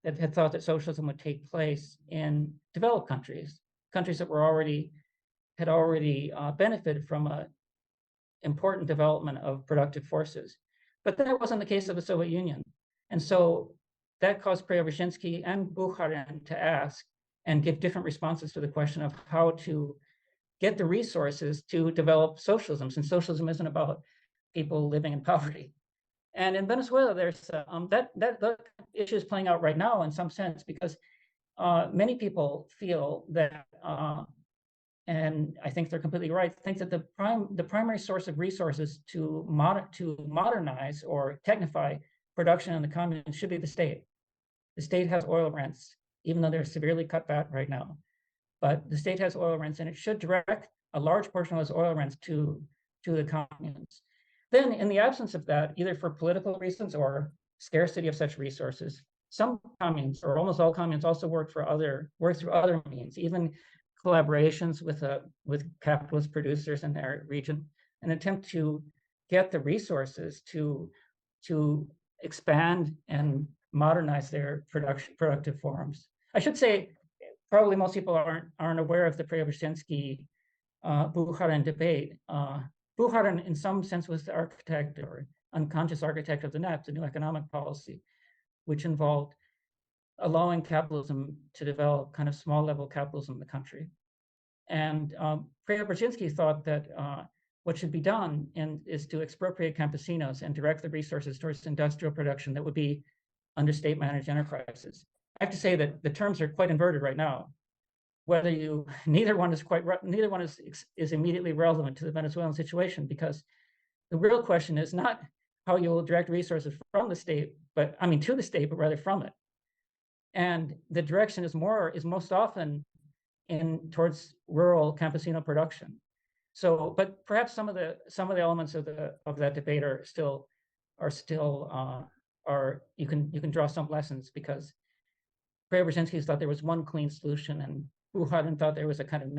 that socialism would take place in developed countries that had already benefited from an important development of productive forces. But that wasn't the case of the Soviet Union. And so that caused Preobrazhensky and Bukharin to ask and give different responses to the question of how to get the resources to develop socialism, since socialism isn't about people living in poverty. And in Venezuela, there's that issue is playing out right now in some sense, because many people feel that, and I think they're completely right, think that the primary source of resources to modernize or technify production in the commune should be the state. The state has oil rents, even though they're severely cut back right now. But the state has oil rents, and it should direct a large portion of those oil rents to the communes. Then, in the absence of that, either for political reasons or scarcity of such resources, some communes, or almost all communes, also work through other means, even collaborations with capitalist producers in their region, an attempt to get the resources to expand and modernize their productive forms. I should say, probably most people aren't aware of the Preobrazhensky-Bukharin debate. Bukharin, in some sense, was the architect or unconscious architect of the NEP, the new economic policy, which involved allowing capitalism to develop kind of small-level capitalism in the country. And Preobrazhensky thought that what should be done is to expropriate campesinos and direct the resources towards industrial production that would be under state-managed enterprises. I have to say that the terms are quite inverted right now. Neither one is immediately relevant to the Venezuelan situation, because the real question is not how you will direct resources from the state, to the state, but rather from it. And the direction is most often towards rural campesino production. So, but perhaps some of the elements of that debate you can draw some lessons, because Preobrazhensky thought there was one clean solution, and Bukharin thought there was a kind of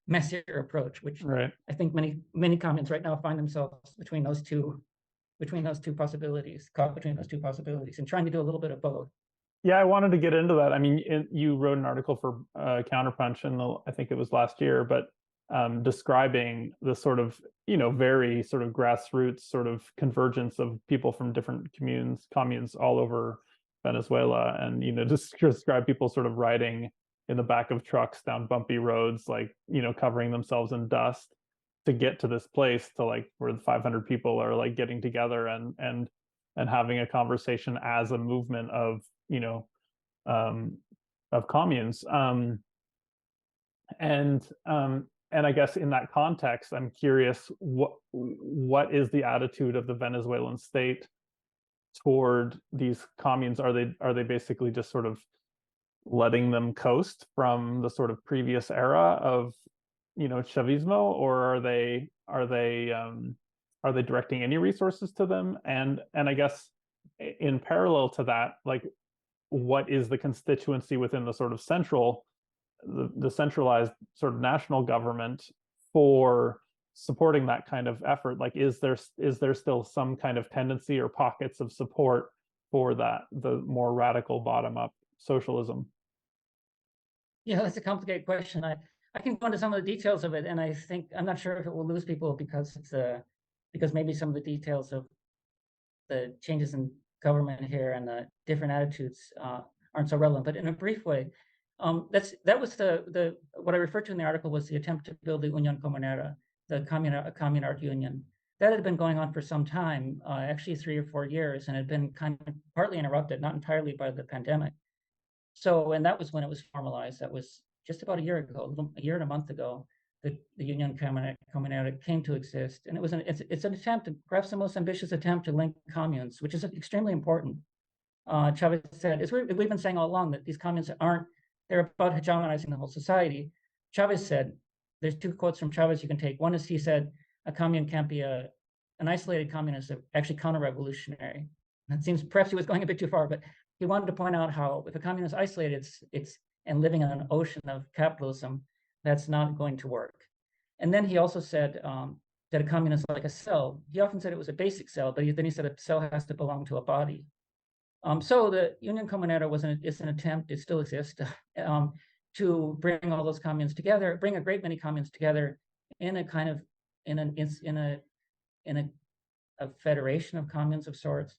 messier approach, which Right. I think many communes right now find themselves between those two possibilities, caught between those two possibilities, and trying to do a little bit of both. Yeah, I wanted to get into that. I mean, you wrote an article for Counterpunch, I think it was last year, but describing the sort of, very sort of grassroots sort of convergence of people from different communes all over Venezuela, and just describe people sort of riding in the back of trucks down bumpy roads, like covering themselves in dust to get to this place, to like where the 500 people are like getting together and having a conversation as a movement of communes. And I guess in that context, I'm curious, what is the attitude of the Venezuelan state toward these communes? Are they basically just sort of letting them coast from the sort of previous era of Chavismo, or are they directing any resources to them? And I guess in parallel to that, like, what is the constituency within the sort of the centralized sort of national government for supporting that kind of effort? Like, is there still some kind of tendency or pockets of support for the more radical bottom-up socialism? Yeah, that's a complicated question. I can go into some of the details of it, and I think I'm not sure if it will lose people because maybe some of the details of the changes in government here and the different attitudes aren't so relevant. But in a brief way, that was what I referred to in the article was the attempt to build the Union Comunera, the Communard Union. That had been going on for some time, actually 3 or 4 years, and had been kind of partly interrupted, not entirely, by the pandemic. So, and that was when it was formalized. That was just about a year ago, a year and a month ago, the Union Comunera came to exist. And it's an attempt, perhaps the most ambitious attempt, to link communes, which is extremely important. Chavez said, we've been saying all along that these communes they're about hegemonizing the whole society. Chavez said, there's 2 quotes from Chavez you can take. One is, he said, a commune can't be an isolated commune is actually counter-revolutionary. And it seems perhaps he was going a bit too far, but he wanted to point out how if a commune is isolated, and living in an ocean of capitalism, that's not going to work. And then he also said that a commune is like a cell. He often said it was a basic cell, but then he said a cell has to belong to a body. So the Union Comunera is an attempt, it still exists, to bring all those communes together, bring a great many communes together in a kind of in a federation of communes of sorts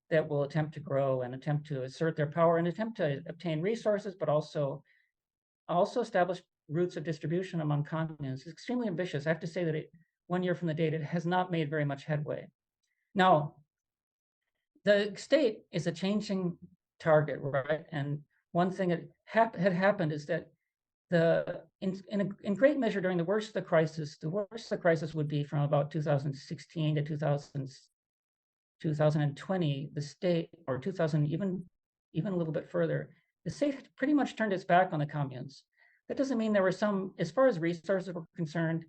that will attempt to grow and attempt to assert their power and attempt to obtain resources, but also establish routes of distribution among communes. It's extremely ambitious. I have to say that 1 year from the date, it has not made very much headway. Now, the state is a changing target, right? And one thing that had happened is that in great measure during the worst of the crisis would be from about 2016 to 2020, the state, or 2000, even a little bit further, the state had pretty much turned its back on the communes. That doesn't mean there were some, as far as resources were concerned,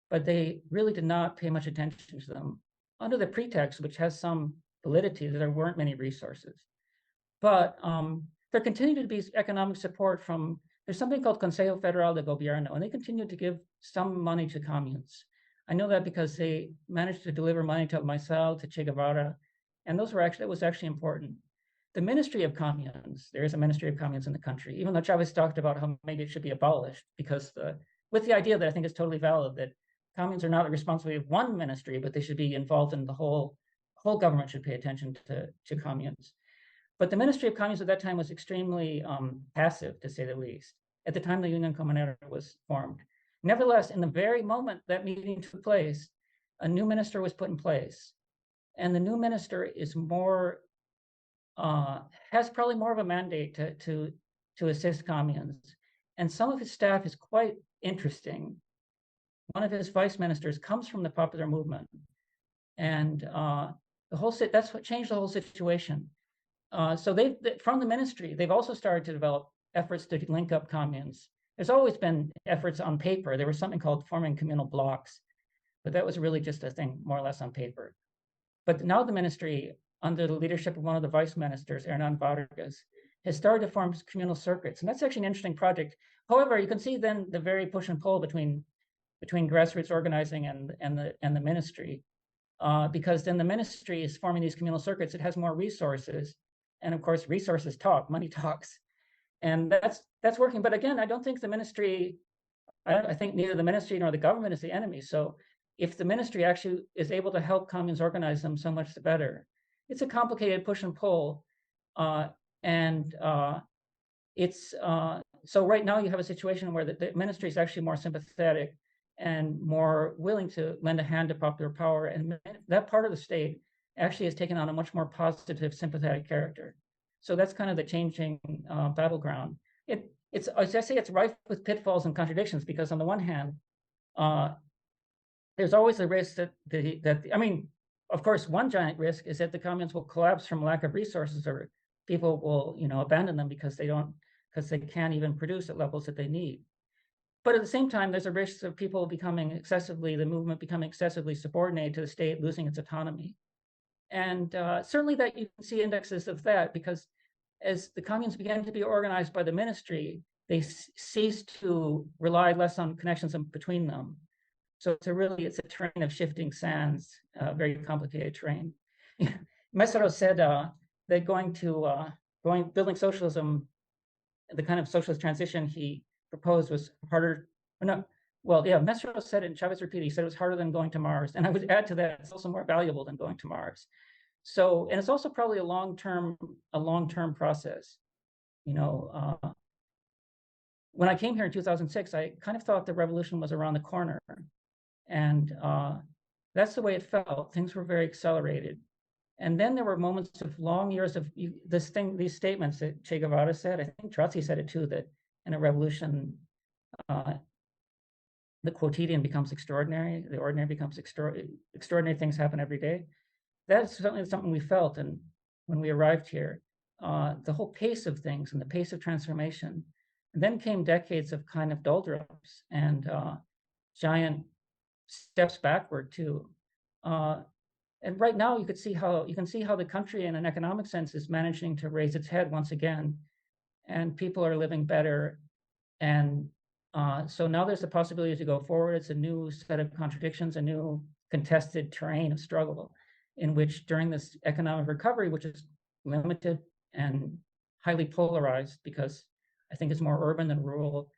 but they really did not pay much attention to them under the pretext, which has some validity, that there weren't many resources. But there continued to be economic support from, there's something called Consejo Federal de Gobierno, and they continued to give some money to communes. I know that because they managed to deliver money to Maisel, to Che Guevara, and those were actually, that was actually important. The Ministry of Communes, there is a Ministry of Communes in the country, even though Chavez talked about how maybe it should be abolished, because with the idea that I think is totally valid, that communes are not the responsibility of one ministry, but they should be involved in the whole government should pay attention to communes. But the Ministry of Communes at that time was extremely passive, to say the least, at the time the Union Communal was formed. Nevertheless, in the very moment that meeting took place, a new minister was put in place. And the new minister is more, has probably more of a mandate to assist communes. And some of his staff is quite interesting. One of his vice ministers comes from the popular movement. And that's what changed the whole situation. So from the ministry, they've also started to develop efforts to link up communes. There's always been efforts on paper. There was something called forming communal blocks, but that was really just a thing more or less on paper. But now the ministry, under the leadership of one of the vice ministers, Hernan Vargas, has started to form communal circuits. And that's actually an interesting project. However, you can see then the very push and pull between grassroots organizing and the ministry, because then the ministry is forming these communal circuits. It has more resources. And of course, resources talk, money talks. And that's working. But again, I don't think the ministry, I think neither the ministry nor the government is the enemy. So if the ministry actually is able to help communes organize them, so much the better. It's a complicated push and pull. So right now you have a situation where the ministry is actually more sympathetic and more willing to lend a hand to popular power. And that part of the state actually has taken on a much more positive, sympathetic character. So that's kind of the changing battleground. It's, as I say, it's rife with pitfalls and contradictions, because on the one hand, there's always the risk I mean, of course, one giant risk is that the communes will collapse from lack of resources, or people will, abandon them because they can't even produce at levels that they need. But at the same time, there's a risk of people the movement becoming excessively subordinated to the state, losing its autonomy. And certainly that you can see indexes of that, because as the communes began to be organized by the ministry, they ceased to rely less on connections between them. So it's a terrain of shifting sands, very complicated terrain. Mészáros said that building socialism, the kind of socialist transition he proposed was harder. Mészáros said it, and Chavez repeated, he said it was harder than going to Mars. And I would add to that, it's also more valuable than going to Mars. So, and it's also probably a long-term process. When I came here in 2006, I kind of thought the revolution was around the corner. And that's the way it felt. Things were very accelerated. And then there were moments of long years of these statements that Che Guevara said. I think Trotsky said it too, that in a revolution, the quotidian becomes extraordinary, the ordinary becomes extraordinary things happen every day. That's certainly something we felt. And when we arrived here, the whole pace of things and the pace of transformation. And then came decades of kind of doldrums and giant steps backward too. And right now you can see how the country in an economic sense is managing to raise its head once again, and people are living better. And so now there's a possibility to go forward. It's a new set of contradictions, a new contested terrain of struggle, in which during this economic recovery, which is limited and highly polarized, because I think it's more urban than rural,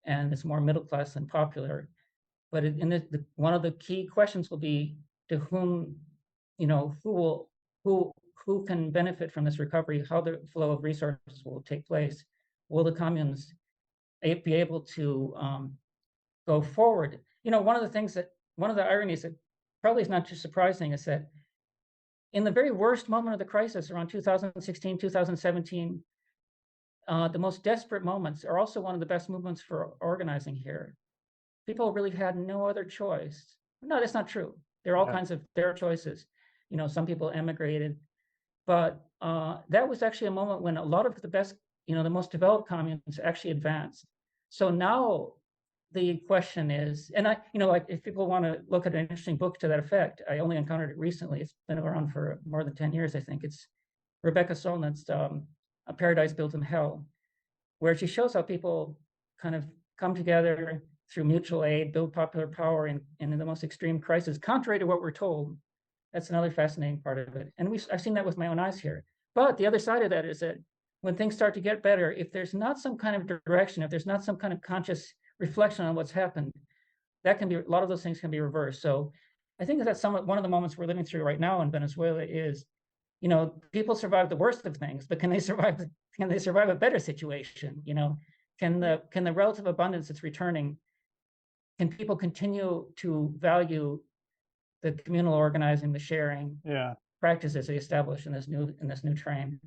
and it's more middle class than popular. But one of the key questions will be to whom, who can benefit from this recovery, how the flow of resources will take place. Will the communes be able to go forward? One of the ironies that probably is not too surprising is that in the very worst moment of the crisis around 2016, 2017, the most desperate moments are also one of the best movements for organizing here. People really had no other choice. No, that's not true. There are all kinds of choices. Some people emigrated. But that was actually a moment when a lot of the best, the most developed communes actually advanced. So now the question is, and like if people want to look at an interesting book to that effect, I only encountered it recently. It's been around for more than 10 years, I think. It's Rebecca Solnit's A Paradise Built in Hell, where she shows how people kind of come together through mutual aid, build popular power in the most extreme crisis, contrary to what we're told. That's another fascinating part of it. And I've seen that with my own eyes here. But the other side of that is that when things start to get better, if there's not some kind of direction, if there's not some kind of conscious reflection on what's happened, that can be, a lot of those things can be reversed. So I think that's one of the moments we're living through right now in Venezuela is, people survive the worst of things, but can they survive a better situation? Can the relative abundance that's returning, can people continue to value the communal organizing, the sharing practices they establish in this new train?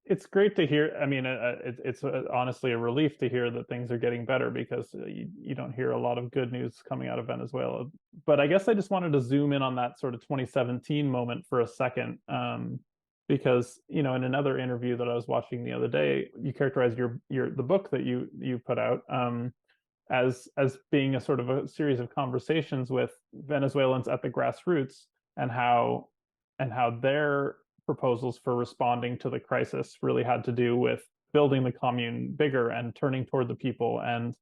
It's great to hear. I mean, it's honestly a relief to hear that things are getting better, because you don't hear a lot of good news coming out of Venezuela. But I guess I just wanted to zoom in on that sort of 2017 moment for a second, because in another interview that I was watching the other day, you characterized the book that you put out as being a sort of a series of conversations with Venezuelans at the grassroots, and how their proposals for responding to the crisis really had to do with building the commune bigger and turning toward the people, and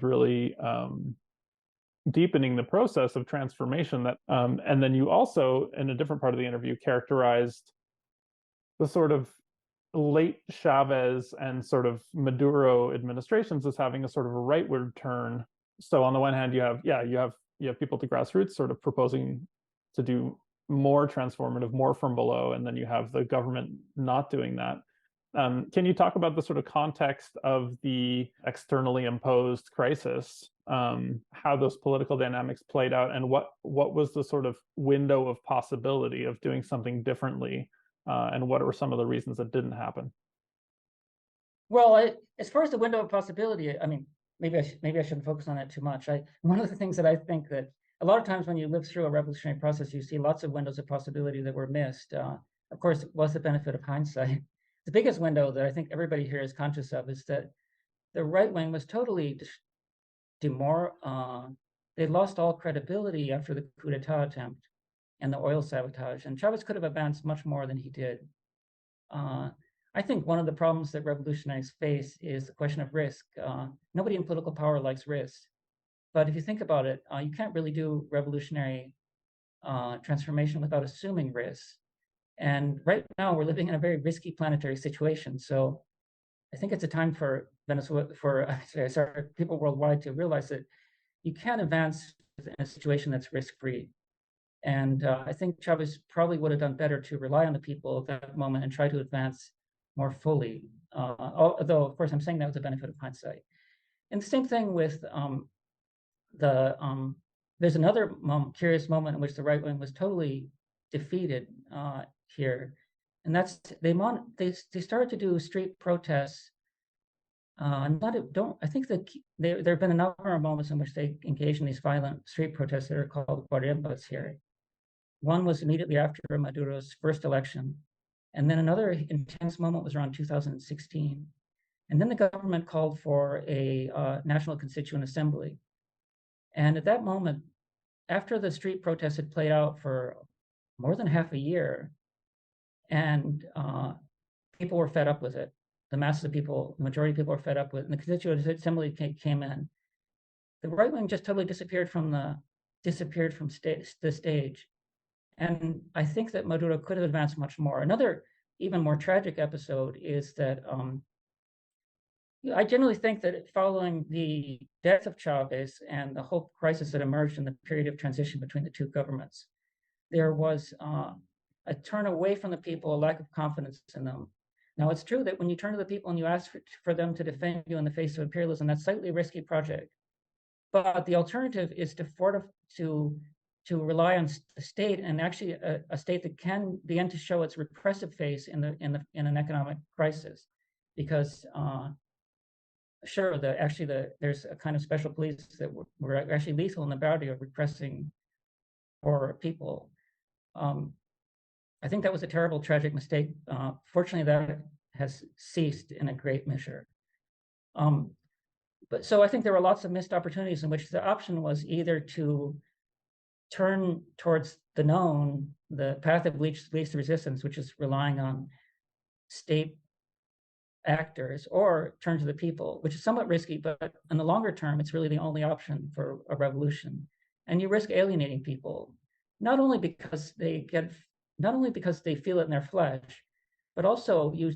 really deepening the process of transformation. That and then you also, in a different part of the interview, characterized the sort of late Chavez and sort of Maduro administrations as having a sort of a rightward turn. So on the one hand, you have people at the grassroots sort of proposing to do more transformative, more from below, and then you have the government not doing that. Can you talk about the sort of context of the externally imposed crisis, how those political dynamics played out, and what was the sort of window of possibility of doing something differently, and what were some of the reasons that didn't happen? Well, as far as the window of possibility, I mean, maybe I shouldn't focus on that too much. One of the things that I think that a lot of times when you live through a revolutionary process, you see lots of windows of possibility that were missed. Of course, it was the benefit of hindsight. The biggest window that I think everybody here is conscious of is that the right wing was totally they lost all credibility after the coup d'etat attempt and the oil sabotage. And Chavez could have advanced much more than he did. I think one of the problems that revolutionaries face is the question of risk. Nobody in political power likes risk. But if you think about it, you can't really do revolutionary transformation without assuming risks. And right now, we're living in a very risky planetary situation. So I think it's a time for Venezuela, people worldwide to realize that you can't advance in a situation that's risk-free. And I think Chavez probably would have done better to rely on the people at that moment and try to advance more fully. Although, of course, I'm saying that with the benefit of hindsight. And the same thing with there's another curious moment in which the right wing was totally defeated here, and that's they started to do street protests. I think that there have been a number of moments in which they engaged in these violent street protests that are called guerrillas here. One was immediately after Maduro's first election, and then another intense moment was around 2016. And then the government called for a National Constituent Assembly. And at that moment, after the street protests had played out for more than half a year, and people were fed up with it, the masses of people, the majority of people were fed up with it, and the Constituent Assembly came in, the right wing just totally disappeared from the stage. And I think that Maduro could have advanced much more. Another even more tragic episode is that I generally think that following the death of Chavez and the whole crisis that emerged in the period of transition between the two governments, there was a turn away from the people, a lack of confidence in them. Now, it's true that when you turn to the people and you ask for them to defend you in the face of imperialism, that's a slightly risky project. But the alternative is to rely on the state, and actually a state that can begin to show its repressive face in an economic crisis, because sure, there's a kind of special police that were actually lethal in the boundary of repressing poor people. I think that was a terrible, tragic mistake. Fortunately, that has ceased in a great measure. But so I think there were lots of missed opportunities in which the option was either to turn towards the known, the path of least resistance, which is relying on state actors, or turn to the people, which is somewhat risky, but in the longer term, it's really the only option for a revolution. And you risk alienating people, not only because they feel it in their flesh, but also you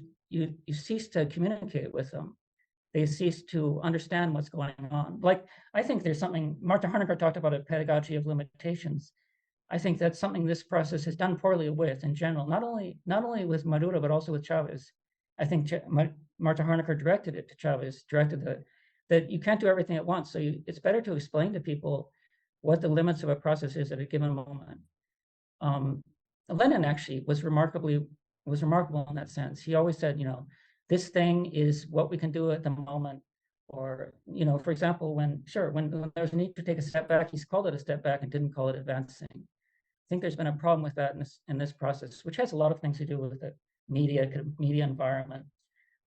cease to communicate with them. They cease to understand what's going on. Like, I think there's something, Marta Honecker talked about a pedagogy of limitations. I think that's something this process has done poorly with in general, not only with Maduro, but also with Chavez. I think Marta Honecker directed it to Chavez, that you can't do everything at once. So it's better to explain to people what the limits of a process is at a given moment. Lenin actually was remarkable in that sense. He always said, this thing is what we can do at the moment. Or, for example, when there was a need to take a step back, he's called it a step back and didn't call it advancing. I think there's been a problem with that in this process, which has a lot of things to do with the media environment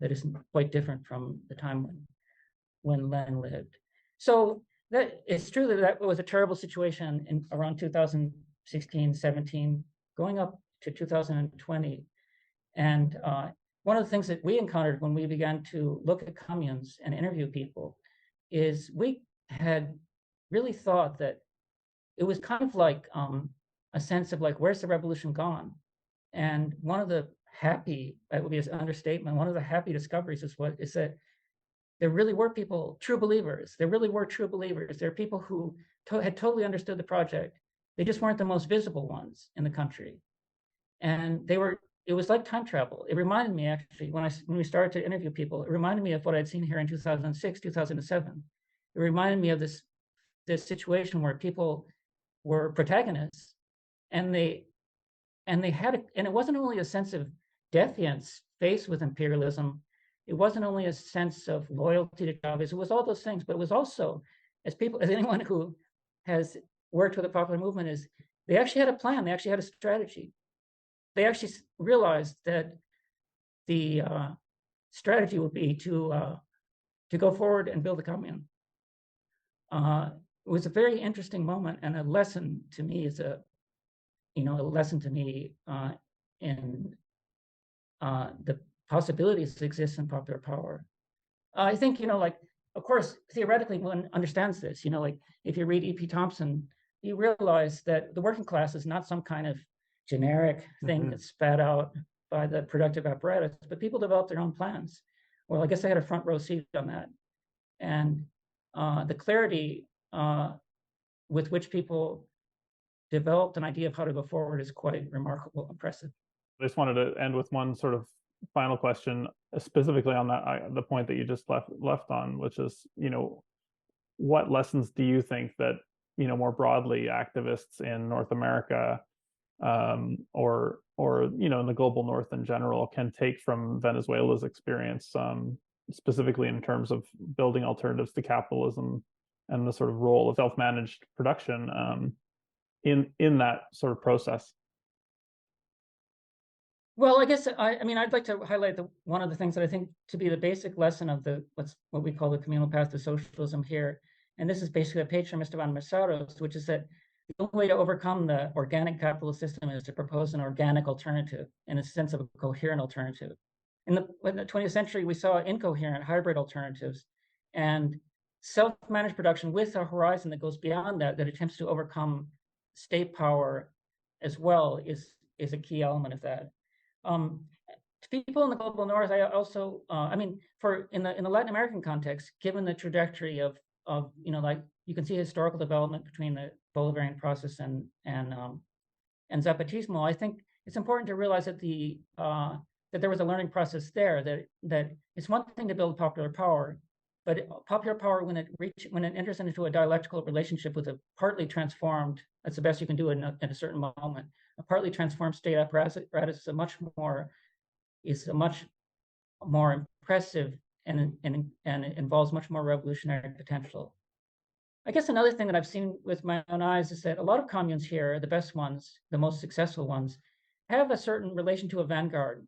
that is quite different from the time when Lenin lived. So that it's true that was a terrible situation in around 2016, 17, going up to 2020. And one of the things that we encountered when we began to look at communes and interview people is we had really thought that it was kind of like a sense of like, where's the revolution gone? And one of the happy, that would be an understatement, one of the happy discoveries is that there really were people, true believers. There really were true believers. There are people who had totally understood the project. They just weren't the most visible ones in the country. And it was like time travel. It reminded me, actually, when we started to interview people, it reminded me of what I'd seen here in 2006, 2007. It reminded me of this situation where people were protagonists, and it wasn't only a sense of defiance faced with imperialism. It wasn't only a sense of loyalty to Chavez. It was all those things, but it was also, as anyone who has worked with the popular movement is, they actually had a plan. They actually had a strategy. They actually realized that the strategy would be to go forward and build a commune. It was a very interesting moment and a lesson to me in the possibilities that exist in popular power. I think, of course, theoretically, one understands this. Like, if you read E.P. Thompson, you realize that the working class is not some kind of generic thing that's spat out by the productive apparatus, but people develop their own plans. Well, I guess I had a front row seat on that. And the clarity with which people developed an idea of how to go forward is quite remarkable, impressive. I just wanted to end with one sort of final question, specifically on the point that you just left on, which is, what lessons do you think that, more broadly, activists in North America or in the global North in general can take from Venezuela's experience, specifically in terms of building alternatives to capitalism and the sort of role of self-managed production in that sort of process? Well, I guess I'd like to highlight one of the things that I think to be the basic lesson of what we call the communal path to socialism here, and this is basically a page from István Mészáros, which is that the only way to overcome the organic capitalist system is to propose an organic alternative, in a sense of a coherent alternative. In the 20th century, we saw incoherent hybrid alternatives, and self-managed production with a horizon that goes beyond that attempts to overcome state power as well is a key element of that. To people in the global North, I also, in the Latin American context, given the trajectory of like, you can see historical development between the Bolivarian process and Zapatismo, I think it's important to realize that that there was a learning process there. That it's one thing to build popular power, but popular power, when it enters into a dialectical relationship with a partly transformed, that's the best you can do in a certain moment. A partly transformed state apparatus is a much more impressive and involves much more revolutionary potential. I guess another thing that I've seen with my own eyes is that a lot of communes here, the best ones, the most successful ones, have a certain relation to a vanguard.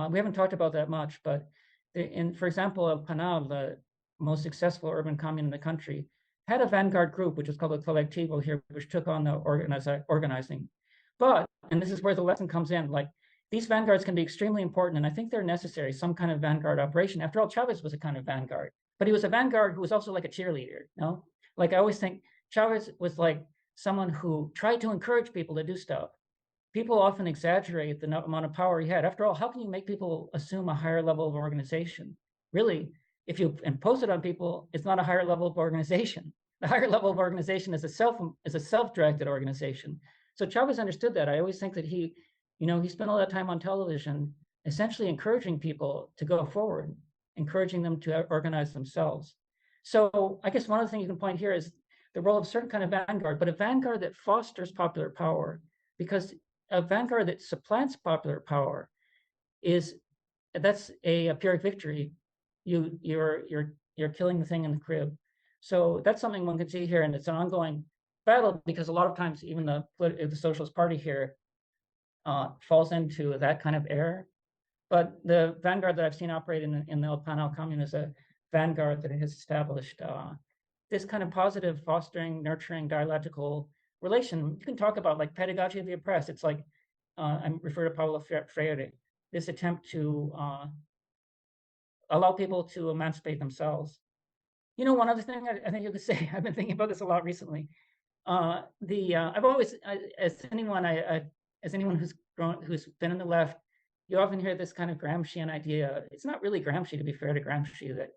We haven't talked about that much, but for example, El Panal, the most successful urban commune in the country, had a vanguard group, which was called the Colectivo here, which took on the organizing. But, and this is where the lesson comes in, like these vanguards can be extremely important, and I think they're necessary, some kind of vanguard operation. After all, Chavez was a kind of vanguard, but he was a vanguard who was also like a cheerleader, you know? Like I always think Chavez was like someone who tried to encourage people to do stuff. People often exaggerate the amount of power he had. After all, how can you make people assume a higher level of organization? Really, if you impose it on people, it's not a higher level of organization. The higher level of organization is a self-directed organization. So Chavez understood that. I always think that he spent all that time on television, essentially encouraging people to go forward, encouraging them to organize themselves. So I guess one of the things you can point here is the role of a certain kind of vanguard, but a vanguard that fosters popular power, because a vanguard that supplants popular power that's a Pyrrhic victory. You're killing the thing in the crib. So that's something one can see here, and it's an ongoing battle because a lot of times even the Socialist Party here falls into that kind of error. But the vanguard that I've seen operate in the El Panal Commune is a vanguard that has established this kind of positive, fostering, nurturing, dialogical relation. You can talk about like pedagogy of the oppressed. It's like, I refer to Paulo Freire, this attempt to allow people to emancipate themselves. You know, one other thing I think you could say, I've been thinking about this a lot recently. I've always, as anyone who's been in the left, you often hear this kind of Gramscian idea. It's not really Gramsci, to be fair to Gramsci, that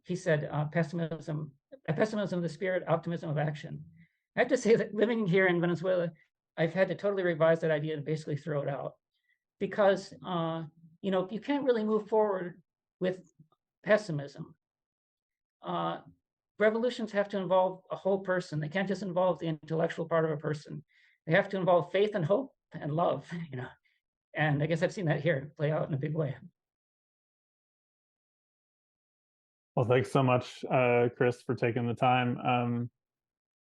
he said pessimism of the spirit, optimism of action. I have to say that living here in Venezuela, I've had to totally revise that idea and basically throw it out, because you can't really move forward with pessimism. Revolutions have to involve a whole person. They can't just involve the intellectual part of a person. They have to involve faith and hope and love, And I guess I've seen that here play out in a big way. Well, thanks so much, Chris, for taking the time.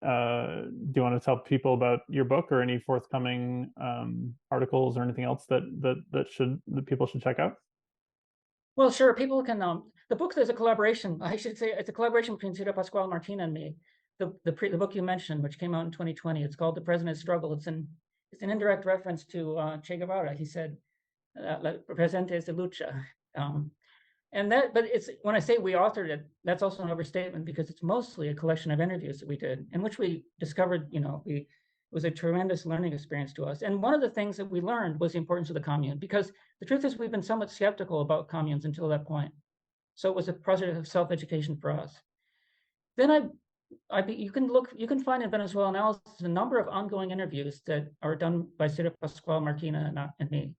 Do you want to tell people about your book or any forthcoming articles or anything else that people should check out? Well, sure. People can. The book, there's a collaboration. I should say it's a collaboration between Cira Pascual Marquina and me. The book you mentioned, which came out in 2020, it's called The President's Struggle. It's an indirect reference to Che Guevara. He said, "Presente es de lucha." But it's, when I say we authored it, that's also an overstatement, because it's mostly a collection of interviews that we did, in which we discovered, it was a tremendous learning experience to us. And one of the things that we learned was the importance of the commune, because the truth is we've been somewhat skeptical about communes until that point. So it was a process of self-education for us. Then you can find in Venezuela analysis a number of ongoing interviews that are done by Cira Pascual Marquina and me.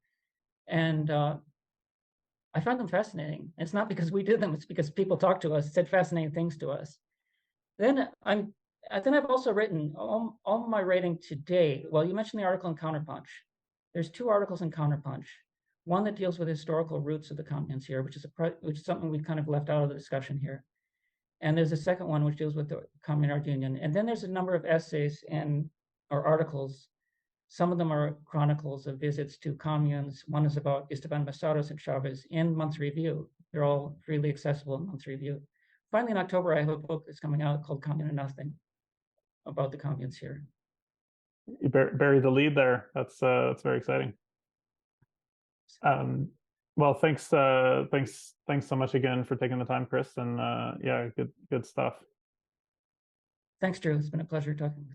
And I find them fascinating. It's not because we did them, it's because people talked to us, said fascinating things to us. Then I've also written all my writing today. Well, you mentioned the article in Counterpunch. There's 2 articles in Counterpunch. One that deals with historical roots of the communes here, which is something we've kind of left out of the discussion here. And there's a second one which deals with the Communard Union. And then there's a number of essays or articles. Some of them are chronicles of visits to communes. One is about István Mészáros and Chavez in Month's Review. They're all freely accessible in Month's Review. Finally, in October, I have a book that's coming out called Commune and Nothing, about the communes here. You buried the lead there. That's very exciting. Well, thanks so much again for taking the time, Chris. And yeah, good stuff. Thanks, Drew. It's been a pleasure talking with you.